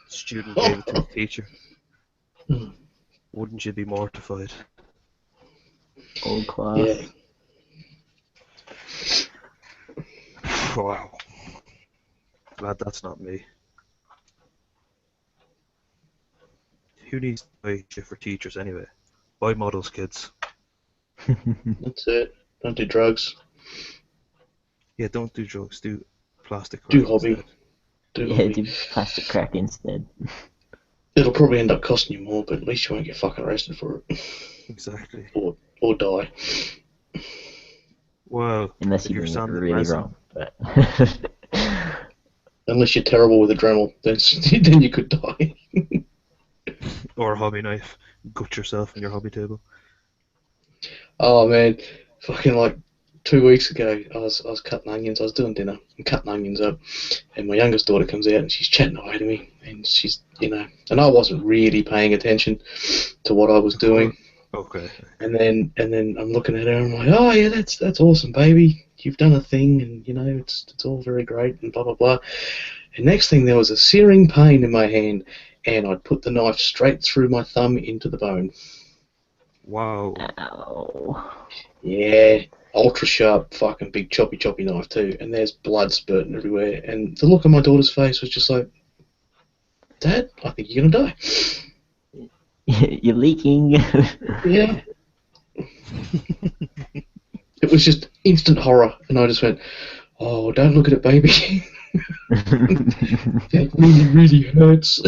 student gave it to his teacher. Hmm. Wouldn't you be mortified? Old class. Yeah. Wow. Glad that's not me. Who needs to buy shit for teachers anyway? Buy models, kids. That's it. Don't do drugs. Yeah, don't do drugs. Do plastic Do crack hobby. instead. Do Yeah, hobby. do plastic crack instead. It'll probably end up costing you more, but at least you won't get fucking arrested for it. Exactly. Or die. Well, Unless if you're you're doing it standing really resin, wrong. But Unless you're terrible with a Dremel, then you could die. or a hobby knife, gut yourself on your hobby table. Oh man, fucking like 2 weeks ago, I was cutting onions. I was doing dinner and cutting onions up, and my youngest daughter comes out and she's chatting away to me, and she's and I wasn't really paying attention to what I was doing. Okay. And then I'm looking at her and I'm like, oh yeah, that's awesome, baby. You've done a thing, and it's all very great and blah blah blah. And next thing, there was a searing pain in my hand, and I'd put the knife straight through my thumb into the bone. Wow. ow. Yeah, ultra sharp, fucking big choppy knife too. And there's blood spurting everywhere. And the look on my daughter's face was just like, Dad, I think you're gonna die. You're leaking. Yeah. It was just instant horror, and I just went, oh, don't look at it, baby. That really, really hurts.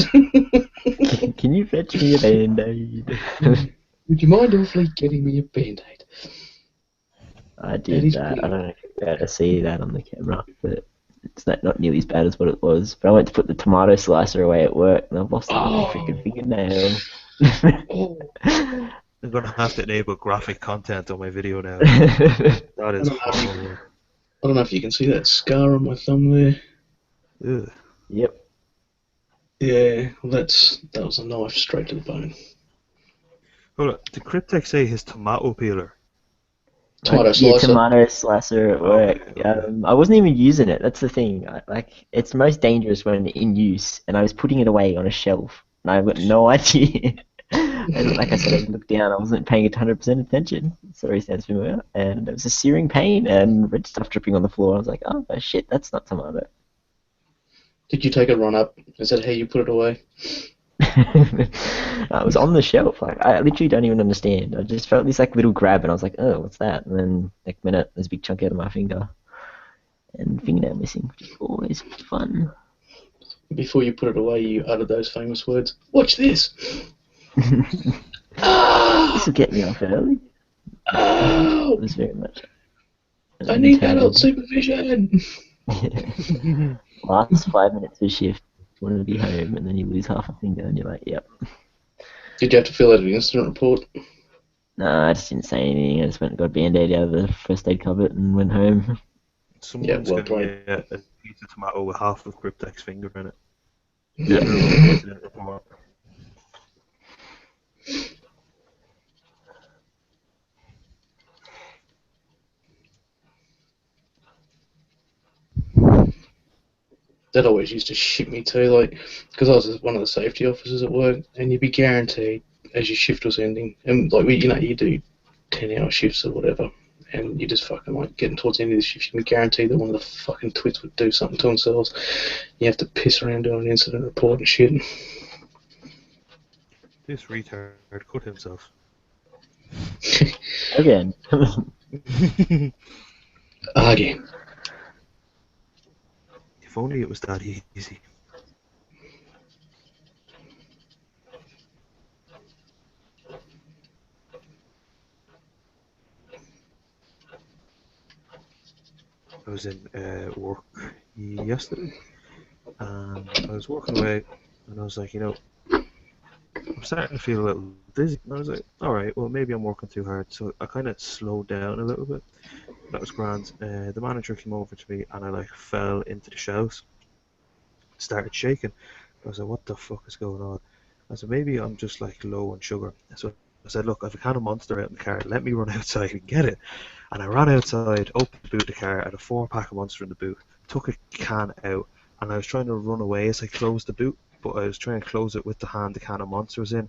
Can you fetch me a band-aid? Would you mind awfully getting me a band-aid? I That did is that. I weird. don't know if you're able to see that on the camera, but it's not nearly as bad as what it was. But I went to put the tomato slicer away at work, and I've lost a freaking Oh, fingernail. oh. I'm gonna have to enable graphic content on my video now. Yep. That is horrible. I don't know if you can see that scar on my thumb there. Ugh. Yeah, well, that was a knife straight to the bone. Hold on. Did Cryptek say his tomato peeler? Tomato Yeah, slicer. tomato slicer at work. Okay. I wasn't even using it. That's the thing. It's most dangerous when in use, and I was putting it away on a shelf, and I've got no idea. And like I said, I looked down. I wasn't paying it 100% attention. Sorry, sounds familiar. And it was a searing pain and red stuff dripping on the floor. I was like, oh shit, that's not tomato. Did you take a run up? Is that how you put it away? I was on the shelf. Like I literally don't even understand. I just felt this like little grab, and I was like, "Oh, what's that?" And then next minute, there's a big chunk out of my finger, and fingernail missing, which is always fun. Before you put it away, you uttered those famous words. Watch this. This Ah! will get me off early. Oh! It was very much. I need adult supervision. Last 5 minutes of shift, wanted to be home, and then you lose half a finger, and you're like, "Yep." Did you have to fill out an incident report? No, I just didn't say anything. I just went and got a band-aid out of the first aid cupboard and went home. Someone's well gonna played. get a piece of tomato with half of Cryptek's finger in it. Yeah. Incident report. That always used to shit me too, like, because I was one of the safety officers at work, and you'd be guaranteed as your shift was ending, and like you do 10-hour shifts or whatever, and you just fucking like getting towards the end of the shift, you can guarantee that one of the fucking twits would do something to themselves. You have to piss around doing an incident report and shit. This retard cut himself. Again. Again. If only it was that easy. I was in work yesterday, and I was walking away, and I was like, I'm starting to feel a little dizzy. And I was like, all right, well, maybe I'm working too hard. So I kind of slowed down a little bit. That was grand. The manager came over to me, and I like fell into the shelves, started shaking. I was like, what the fuck is going on? I said, maybe I'm just like low on sugar. So I said, look, I have a can of Monster out in the car. Let me run outside and get it. And I ran outside, opened the boot of the car, had a 4-pack of Monster in the boot, took a can out, and I was trying to run away as I closed the boot, but I was trying to close it with the hand the can of Monster was in.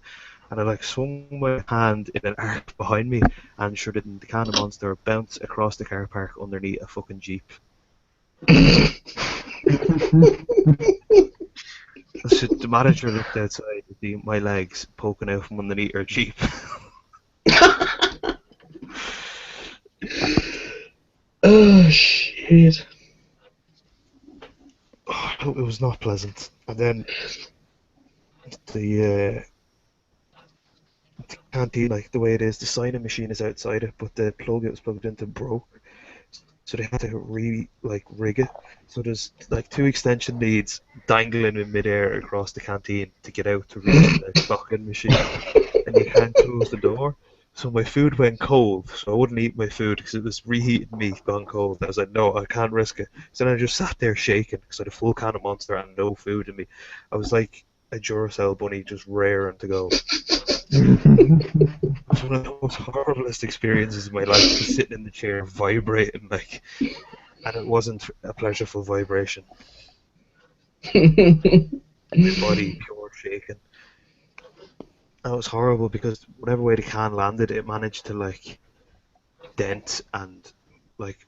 And I like swung my hand in an arc behind me, and sure didn't the can of Monster bounce across the car park underneath a fucking Jeep. So the manager looked outside to see my legs poking out from underneath her Jeep. Oh shit! Oh, it was not pleasant. And then the canteen, like the way it is, the signing machine is outside it, but the plug it was plugged into broke, so they had to rig it. So there's like 2 extension leads dangling in midair across the canteen to get out to reach the clocking machine, and you can't close the door. So my food went cold, so I wouldn't eat my food because it was reheating me gone cold. And I was like, no, I can't risk it. So then I just sat there shaking because I had a full can of Monster and no food in me. I was like a Duracell bunny just raring to go. It was one of the most horriblest experiences of my life, just sitting in the chair vibrating like, and it wasn't a pleasurable vibration. My body pure shaking. And it was horrible because whatever way the can landed, it managed to like dent and like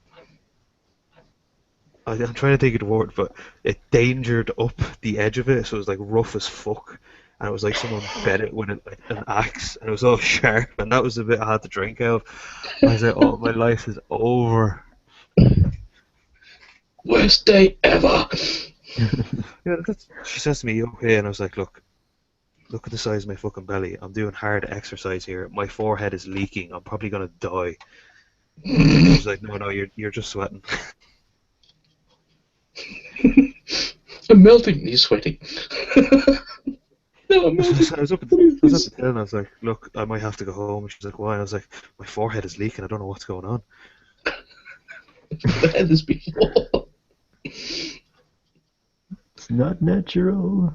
I'm trying to think of the word, but it dangered up the edge of it, so it was like rough as fuck. And it was like someone bit it with an axe, and it was all sharp, and that was the bit I had to drink out. I was like, oh, my life is over. Worst day ever. Yeah, she says to me, "You okay?" And I was like, look at the size of my fucking belly. I'm doing hard exercise here. My forehead is leaking. I'm probably gonna die. She's like, no, you're just sweating. I'm melting. You're sweating. No, I'm melting. I was up at the tail and I was like, look, I might have to go home. And she's like, why? And I was like, my forehead is leaking. I don't know what's going on. I've had this before. It's not natural.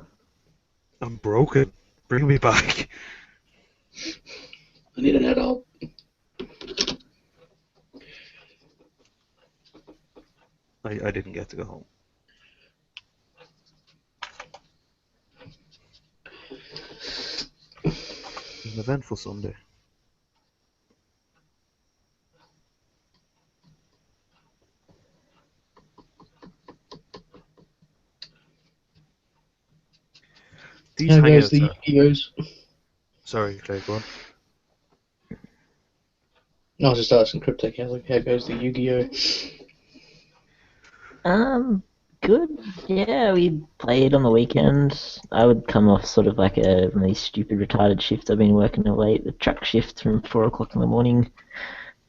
I'm broken. Bring me back. I need an adult. I didn't get to go home. It was an eventful Sunday. These How goes hangouts the are... Yu-Gi-Ohs? Sorry, Clay, go on. No, I was just asking Cryptech, how goes the Yu-Gi-Oh? Good. Yeah, we played on the weekends. I would come off sort of like one of these stupid retarded shifts I've been working of late, the truck shift from 4 o'clock in the morning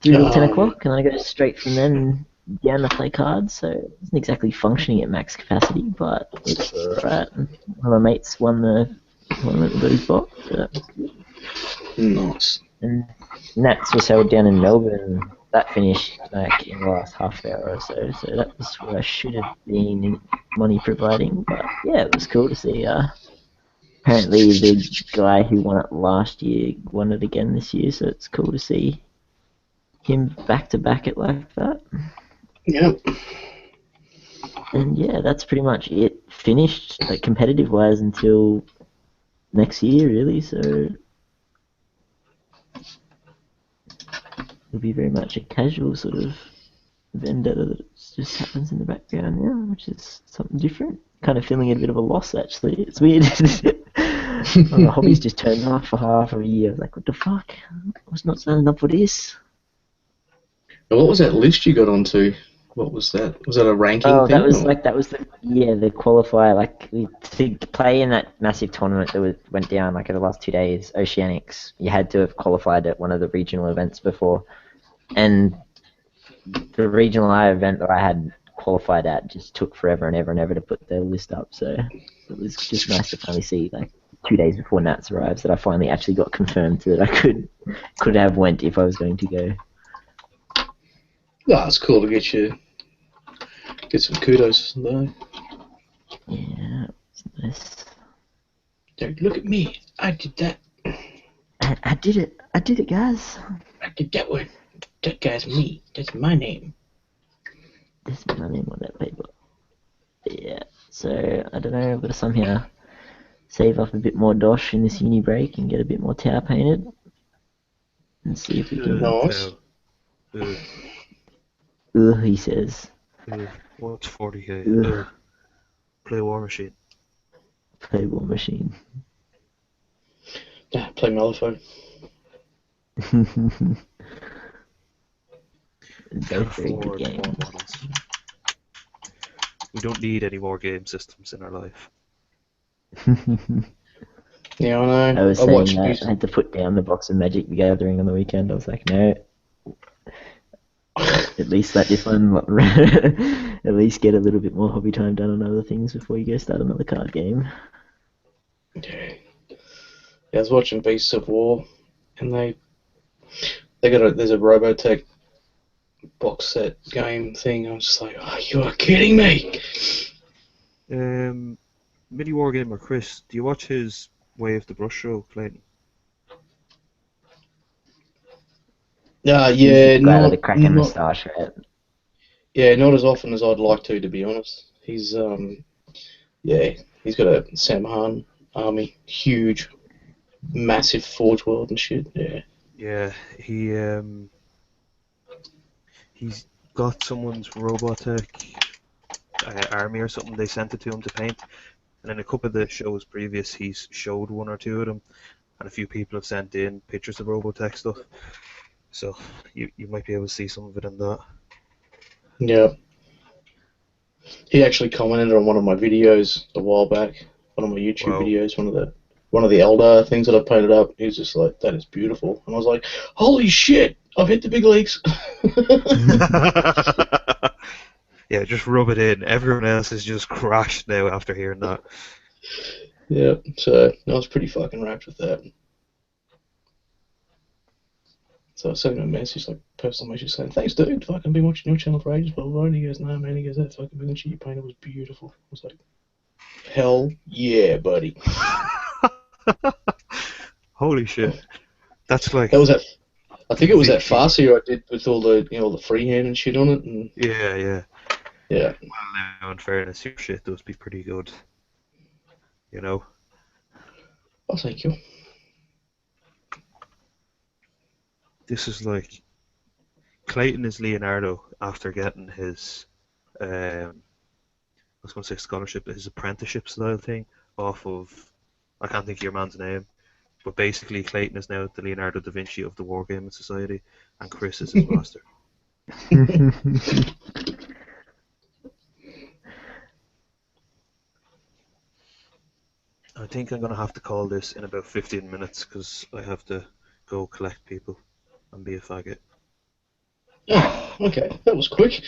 through till 10 o'clock, and then I go straight from then down to play cards, so it wasn't exactly functioning at max capacity, but it's alright. One of my mates won the tournament and got his box, so that was good. Nice. And Nats was held down in Melbourne. That finished like in the last half hour or so. So that was where I should have been money providing. But yeah, it was cool to see. Apparently the guy who won it last year won it again this year. So it's cool to see him back to back it like that. Yep. And yeah, that's pretty much it. Finished like competitive wise until next year really. So. It'll be very much a casual sort of vendetta that just happens in the background now, which is something different. Kind of feeling a bit of a loss, actually. It's weird. My hobbies just turned off for half of a year. I was like, what the fuck? I was not signing up for this. What was that list you got onto? What was that? Was that a ranking thing? That was the qualifier. Like to play in that massive tournament that went down like in the last 2 days, Oceanics. You had to have qualified at one of the regional events before, and the regional event that I had qualified at just took forever and ever and ever to put the list up. So it was just nice to finally see, like 2 days before Nats arrives, that I finally actually got confirmed that I could have went if I was going to go. Oh, it's cool to get some kudos though. Yeah, it's nice. Don't look at me. I did that. I did it. I did it, guys. I did that one. That guy's me. That's my name. This is my name on that paper. Yeah. So I don't know. I've got to somehow save up a bit more dosh in this uni break and get a bit more tower painted, and see if we can. Nice. Ugh, he says. What's 40k? Ugh. Play War Machine. Play War Machine. Yeah, play my other phone. Both very good Afford more games. models. We don't need any more game systems in our life. Yeah, I know. I was I saying watched that music. I had to put down the box of Magic the Gathering on the weekend. I was like, no, at least let this one, at least get a little bit more hobby time done on other things before you go start another card game. Yeah. I was watching Beasts of War, and there's a Robotech box set game thing. I was just like, oh, you are kidding me. Mini Wargamer Chris, do you watch his Wave the Brush show, Clayton? He's Yeah, the guy with the not cracking moustache, right? yeah, not as often as I'd like to be honest. He's yeah, he's got a Samhan army, huge, massive Forge World and shit. Yeah. Yeah, he's got someone's Robotech army or something. They sent it to him to paint, and in a couple of the shows previous, he's showed one or two of them, and a few people have sent in pictures of Robotech stuff. So you might be able to see some of it in that. Yeah. He actually commented on one of my videos a while back, one of my YouTube Wow. videos, one of the Eldar things that I painted up. He was just like, "That is beautiful," and I was like, "Holy shit! I've hit the big leagues." Yeah, just rub it in. Everyone else is just crashed now after hearing that. Yeah, so I was pretty fucking wrapped with that. So I sent him a message, like personal message saying, "Thanks, dude. Fucking been watching your channel for ages." Blah blah blah. And he goes, "No, man." He goes, "That fucking big shit you painted was beautiful." I was like, "Hell yeah, buddy." Holy shit. That's like That was that. I think it was that Vinci. Farsi I did with all the all the freehand and shit on it, and Yeah. yeah. Well, now, in fairness, your shit does be pretty good. You know? Oh, thank you. This is like Clayton is Leonardo after getting his I was gonna say scholarship, his apprenticeship style thing off of I can't think of your man's name. But basically Clayton is now the Leonardo da Vinci of the Wargaming Society and Chris is his master. I think I'm gonna have to call this in about 15 minutes because I have to go collect people and be a faggot. Oh, okay, that was quick.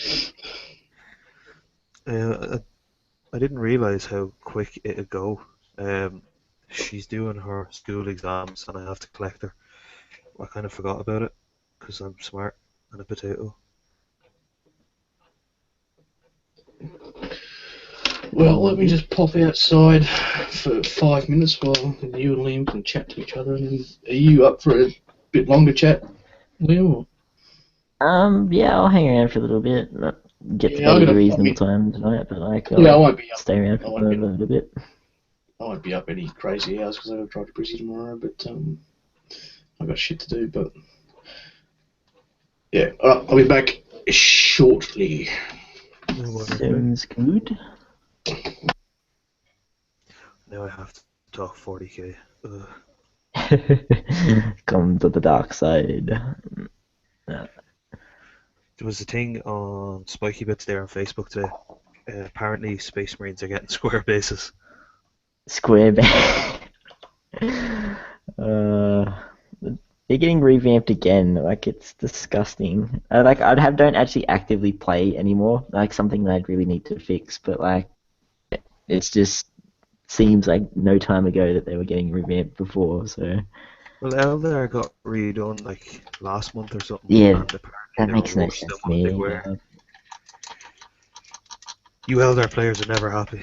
I didn't realize how quick it'd go. She's doing her school exams and I have to collect her. I kind of forgot about it because I'm smart and a potato. Well, let me just pop outside for 5 minutes while you and Liam can chat to each other. And then, are you up for a bit longer chat, Liam? Yeah, I'll hang around for a little bit. Not get to Yeah, bed at a reasonable time tonight, but like, I won't be up. stay around for I a won't be, little bit. I won't be up any crazy hours because I've got to drive to Brizzy tomorrow. But I've got shit to do. But yeah, all right, I'll be back shortly. Sounds good. Now I have to talk 40k. Ugh. Come to the dark side. There was a thing on Spiky Bits there on Facebook today. Apparently, Space Marines are getting square bases. Square back. They're getting revamped again. Like, it's disgusting. Don't actually actively play anymore. Like, something that I'd really need to fix. But like, it's just seems like no time ago that they were getting revamped before. So Well, Eldar got redone like last month or something, yeah, and apparently that they were makes no rushed sense on to what they me. were. You Eldar players are never happy.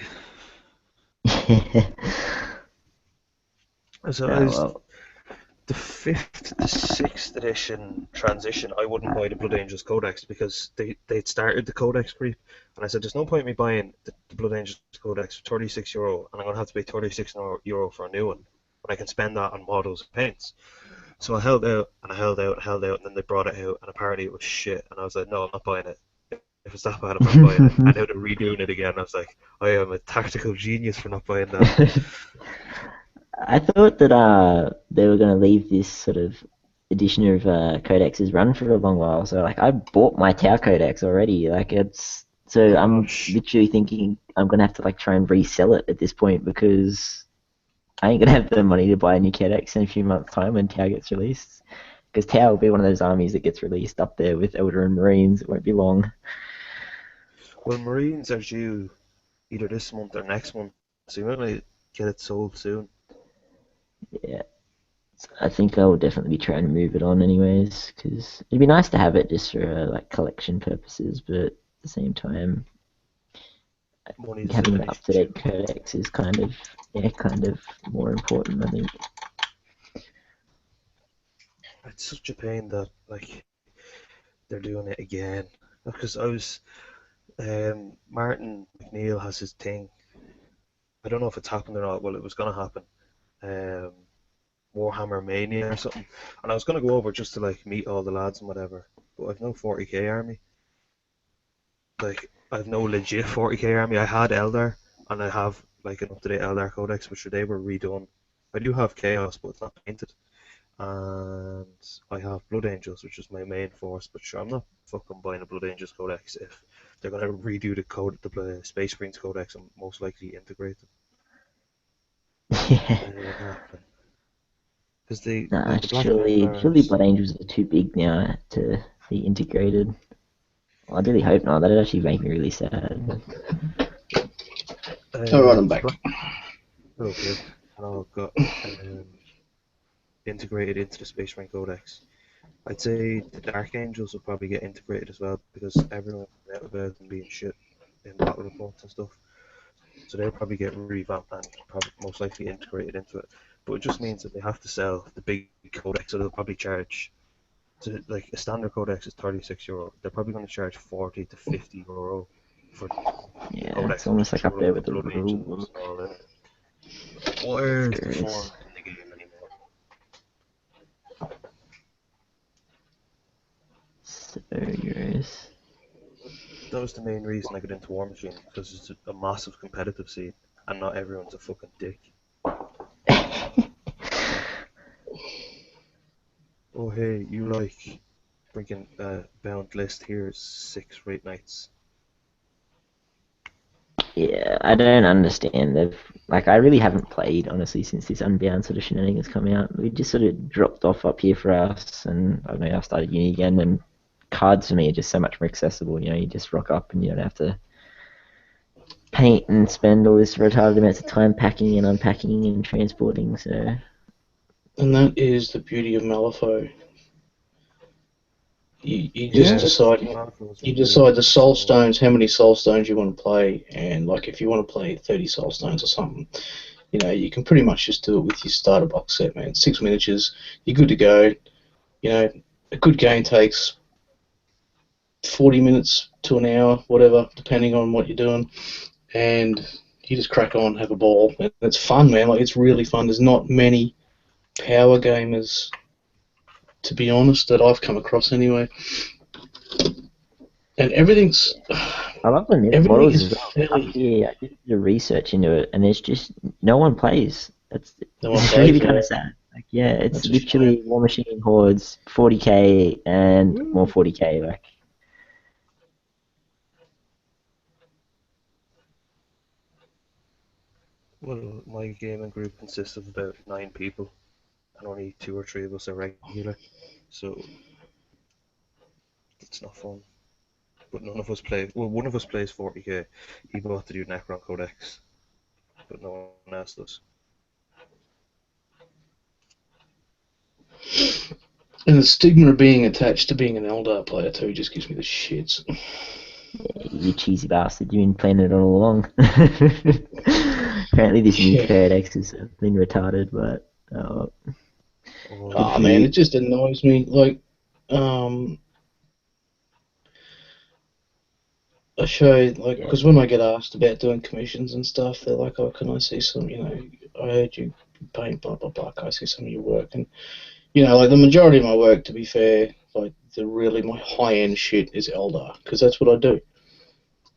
So Oh well. the 5th to 6th edition transition, I wouldn't buy the Blood Angels Codex because they'd started the Codex creep, and I said, there's no point in me buying the Blood Angels Codex for €36, and I'm gonna have to pay €36 for a new one when I can spend that on models and paints. So I held out and I held out and held out, and then they brought it out, and apparently it was shit, and I was like, no, I'm not buying it. If it's that bad, I'm not buying it. And now they're redoing it again. I was like, I am a tactical genius for not buying that. I thought that they were going to leave this sort of edition of codexes run for a long while. So like I bought my Tau codex already. Like it's so I'm literally thinking I'm going to have to like try and resell it at this point because I ain't going to have the money to buy a new codex in a few months' time when Tau gets released. Because Tau will be one of those armies that gets released up there with Elder and Marines. It won't be long. Well, Marines are due either this month or next month, so you might get it sold soon. Yeah, I think I will definitely be trying to move it on anyways, because it'd be nice to have it just for like collection purposes, but at the same time, having an up-to-date codex is kind of more important, I think. It's such a pain that like they're doing it again because I was Martin McNeil has his thing. I don't know if it's happened or not. Well, it was gonna happen. Warhammer Mania or something, and I was gonna go over just to like meet all the lads and whatever. But I've no 40k army. Like I've no legit 40k army. I had Eldar, and I have like an up-to-date Eldar codex, which they were redone. I do have Chaos, but it's not painted. And I have Blood Angels, which is my main force. But sure, I'm not fucking buying a Blood Angels codex if they're gonna redo the Space Marines codex and most likely integrate them. Yeah. Because they Nah, the Black surely Templars, Blood Angels are too big now to be integrated. Well, I really hope not. That'd actually make me really sad. Alright, I'm back. Oh, good. And I've got integrated into the Space Marine Codex. I'd say the Dark Angels will probably get integrated as well because everyone's out about them being shit in battle reports and stuff. So they'll probably get revamped and probably most likely integrated into it. But it just means that they have to sell the big codex, so they'll probably charge. So like a standard codex is €36. They're probably going to charge €40 to €50 for Yeah, codex. it's almost like up there with the Blood rule Angels book. and all in it. Where's the fun in the game anymore? €30. That was the main reason I got into War Machine, because it's a massive competitive scene, and not everyone's a fucking dick. Oh hey, you like freaking bound list here is 6 rate nights. Yeah, I don't understand. I really haven't played honestly since this Unbound sort of shenanigans come out. We just sort of dropped off up here for us, and I don't know. I started uni again, and cards for me are just so much more accessible. You know, you just rock up and you don't have to paint and spend all this retarded amounts of time packing and unpacking and transporting. So. And that is the beauty of Malifaux. You just decide the soul stones, how many soul stones you want to play, and like if you want to play 30 soul stones or something, you know, you can pretty much just do it with your starter box set, man. 6 miniatures, you're good to go. You know, a good game takes 40 minutes to an hour, whatever, depending on what you're doing, and you just crack on, have a ball, and it's fun, man. Like, it's really fun. There's not many power gamers, to be honest, that I've come across anyway. And everything's... I love the models as well. I did the research into it, and there's just no one plays. It's really kind of sad. Like, yeah, it's literally War Machine Hordes, 40k, and more 40k. Like, Well, my gaming group consists of about 9 people, and only 2 or 3 of us are regular, so it's not fun. But none of us play. Well, one of us plays 40k. He bought the new Necron Codex, but no one else does. And the stigma of being attached to being an Eldar player too just gives me the shits. Yeah, you cheesy bastard, you've been playing it all along. Apparently this new codex has been retarded, but Oh, Oh man, it just annoys me. Like, I show like because when I get asked about doing commissions and stuff, they're like, "Oh, can I see some? You know, I heard you paint blah blah blah. Can I see some of your work?" And you know, like the majority of my work, to be fair, like my high end shit is Eldar because that's what I do.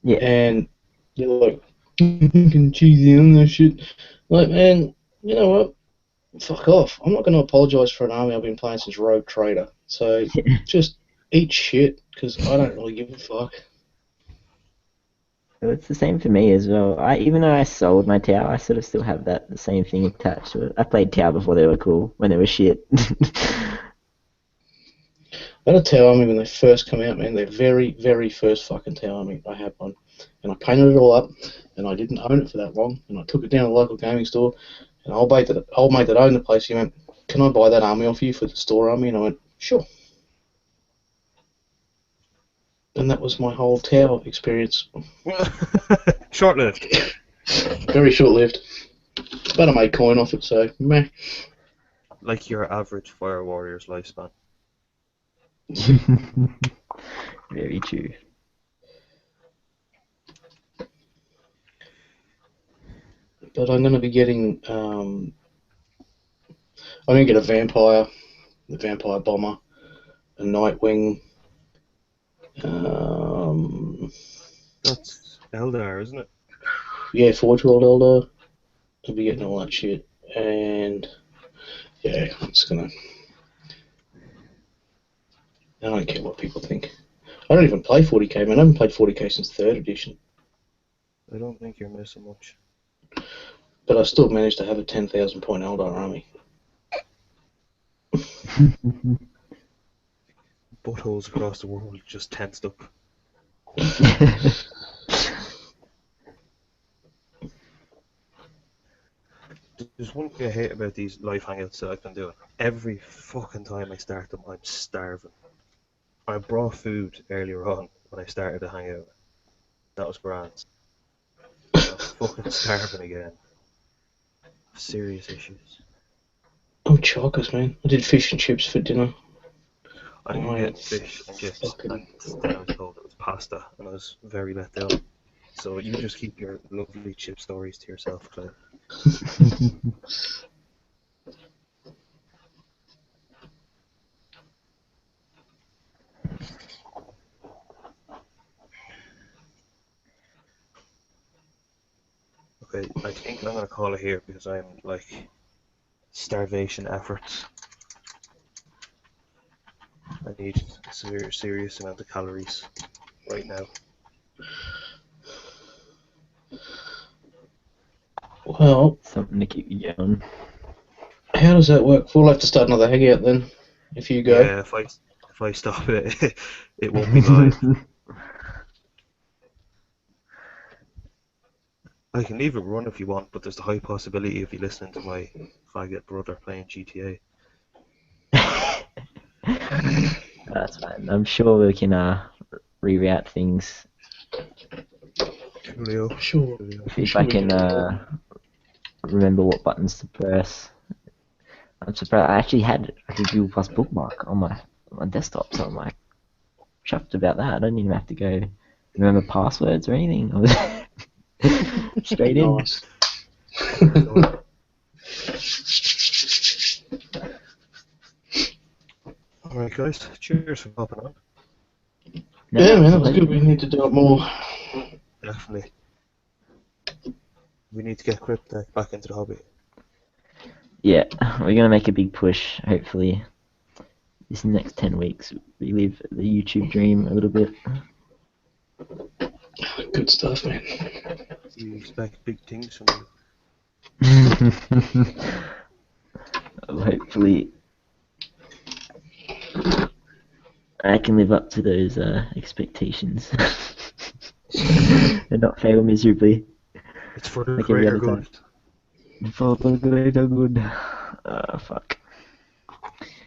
Yeah. And you're like, fucking cheesy on that shit. Like, man, you know what? Fuck off. I'm not going to apologise for an army I've been playing since Rogue Trader. So just eat shit because I don't really give a fuck. Well, it's the same for me as well. Even though I sold my Tau, I sort of still have the same thing attached to it. I played Tau before they were cool, when they were shit. I had a Tau army when they first come out, man. Their very, very first fucking Tau army. I had one. And I painted it all up, and I didn't own it for that long. And I took it down to the local gaming store, and old mate that owned the place, he went, "Can I buy that army off you for the store army?" And I went, "Sure." And that was my whole Tau experience. Short-lived. Very short-lived. But I made coin off it, so meh. Like your average Fire Warrior's lifespan. Very true. But I'm going to be getting, I'm going to get a vampire, the vampire bomber, a Nightwing. That's Eldar, isn't it? Yeah, Forge World Elder. I'll be getting all that shit. And yeah, I'm just going to. I don't care what people think. I don't even play 40k, man. I haven't played 40k since 3rd edition. I don't think you're missing much. But I still managed to have a 10,000 point Eldar army. Buttholes across the world just tensed up. There's one thing I hate about these live hangouts that I've been doing. Every fucking time I start them, I'm starving. I brought food earlier on when I started the hangout. That was grand. I'm fucking starving again. Serious issues. Oh, chokers, man. I did fish and chips for dinner. I didn't get fish and chips, and then I was told it was pasta, and I was very let down. So you just keep your lovely chip stories to yourself, Clay. Okay, I think I'm gonna call it here because I'm like starvation efforts. I need a serious amount of calories right now. Well, Something to keep you going. how does that work? We'll have to start another hangout then, if you go. Yeah, if I stop it, it won't be live. I can leave it run if you want, but there's the high possibility of you listening to my faggot brother playing GTA. That's fine. I'm sure we can reroute things. Julio. Sure. If I can remember what buttons to press. I'm surprised. I actually had a Google Plus bookmark on my desktop, so I'm like chuffed about that. I don't even have to go remember passwords or anything. I was straight in. Nice. Alright guys, cheers for popping on. No, Yeah, man, that was good. We need to do it more. Definitely. We need to get Cryptech back into the hobby. Yeah, we're gonna make a big push. Hopefully, this next 10 weeks, we live the YouTube dream a little bit. Good stuff, man. We expect big things from you. Hopefully, I can live up to those expectations and not fail miserably. It's for the Like every greater other good. time. For the greater good. Fuck.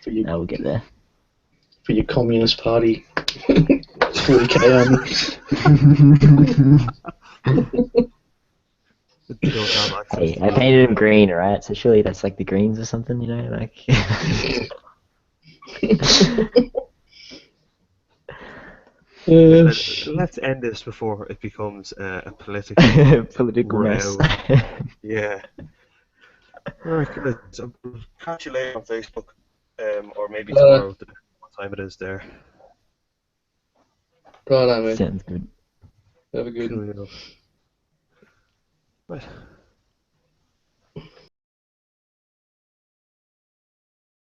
For your, Now we'll get there. for your Communist Party 40k army. They don't have access Hey, to I that. painted him green, alright? So surely that's like the greens or something, you know? Like. Shit. Let's end this before it becomes a political Political mess. row. Yeah. Right, guys. I'll catch you later on Facebook, or maybe Uh, tomorrow, depending on what time it is there. Righto, man. Sounds good. Have a good one. Cool. Right.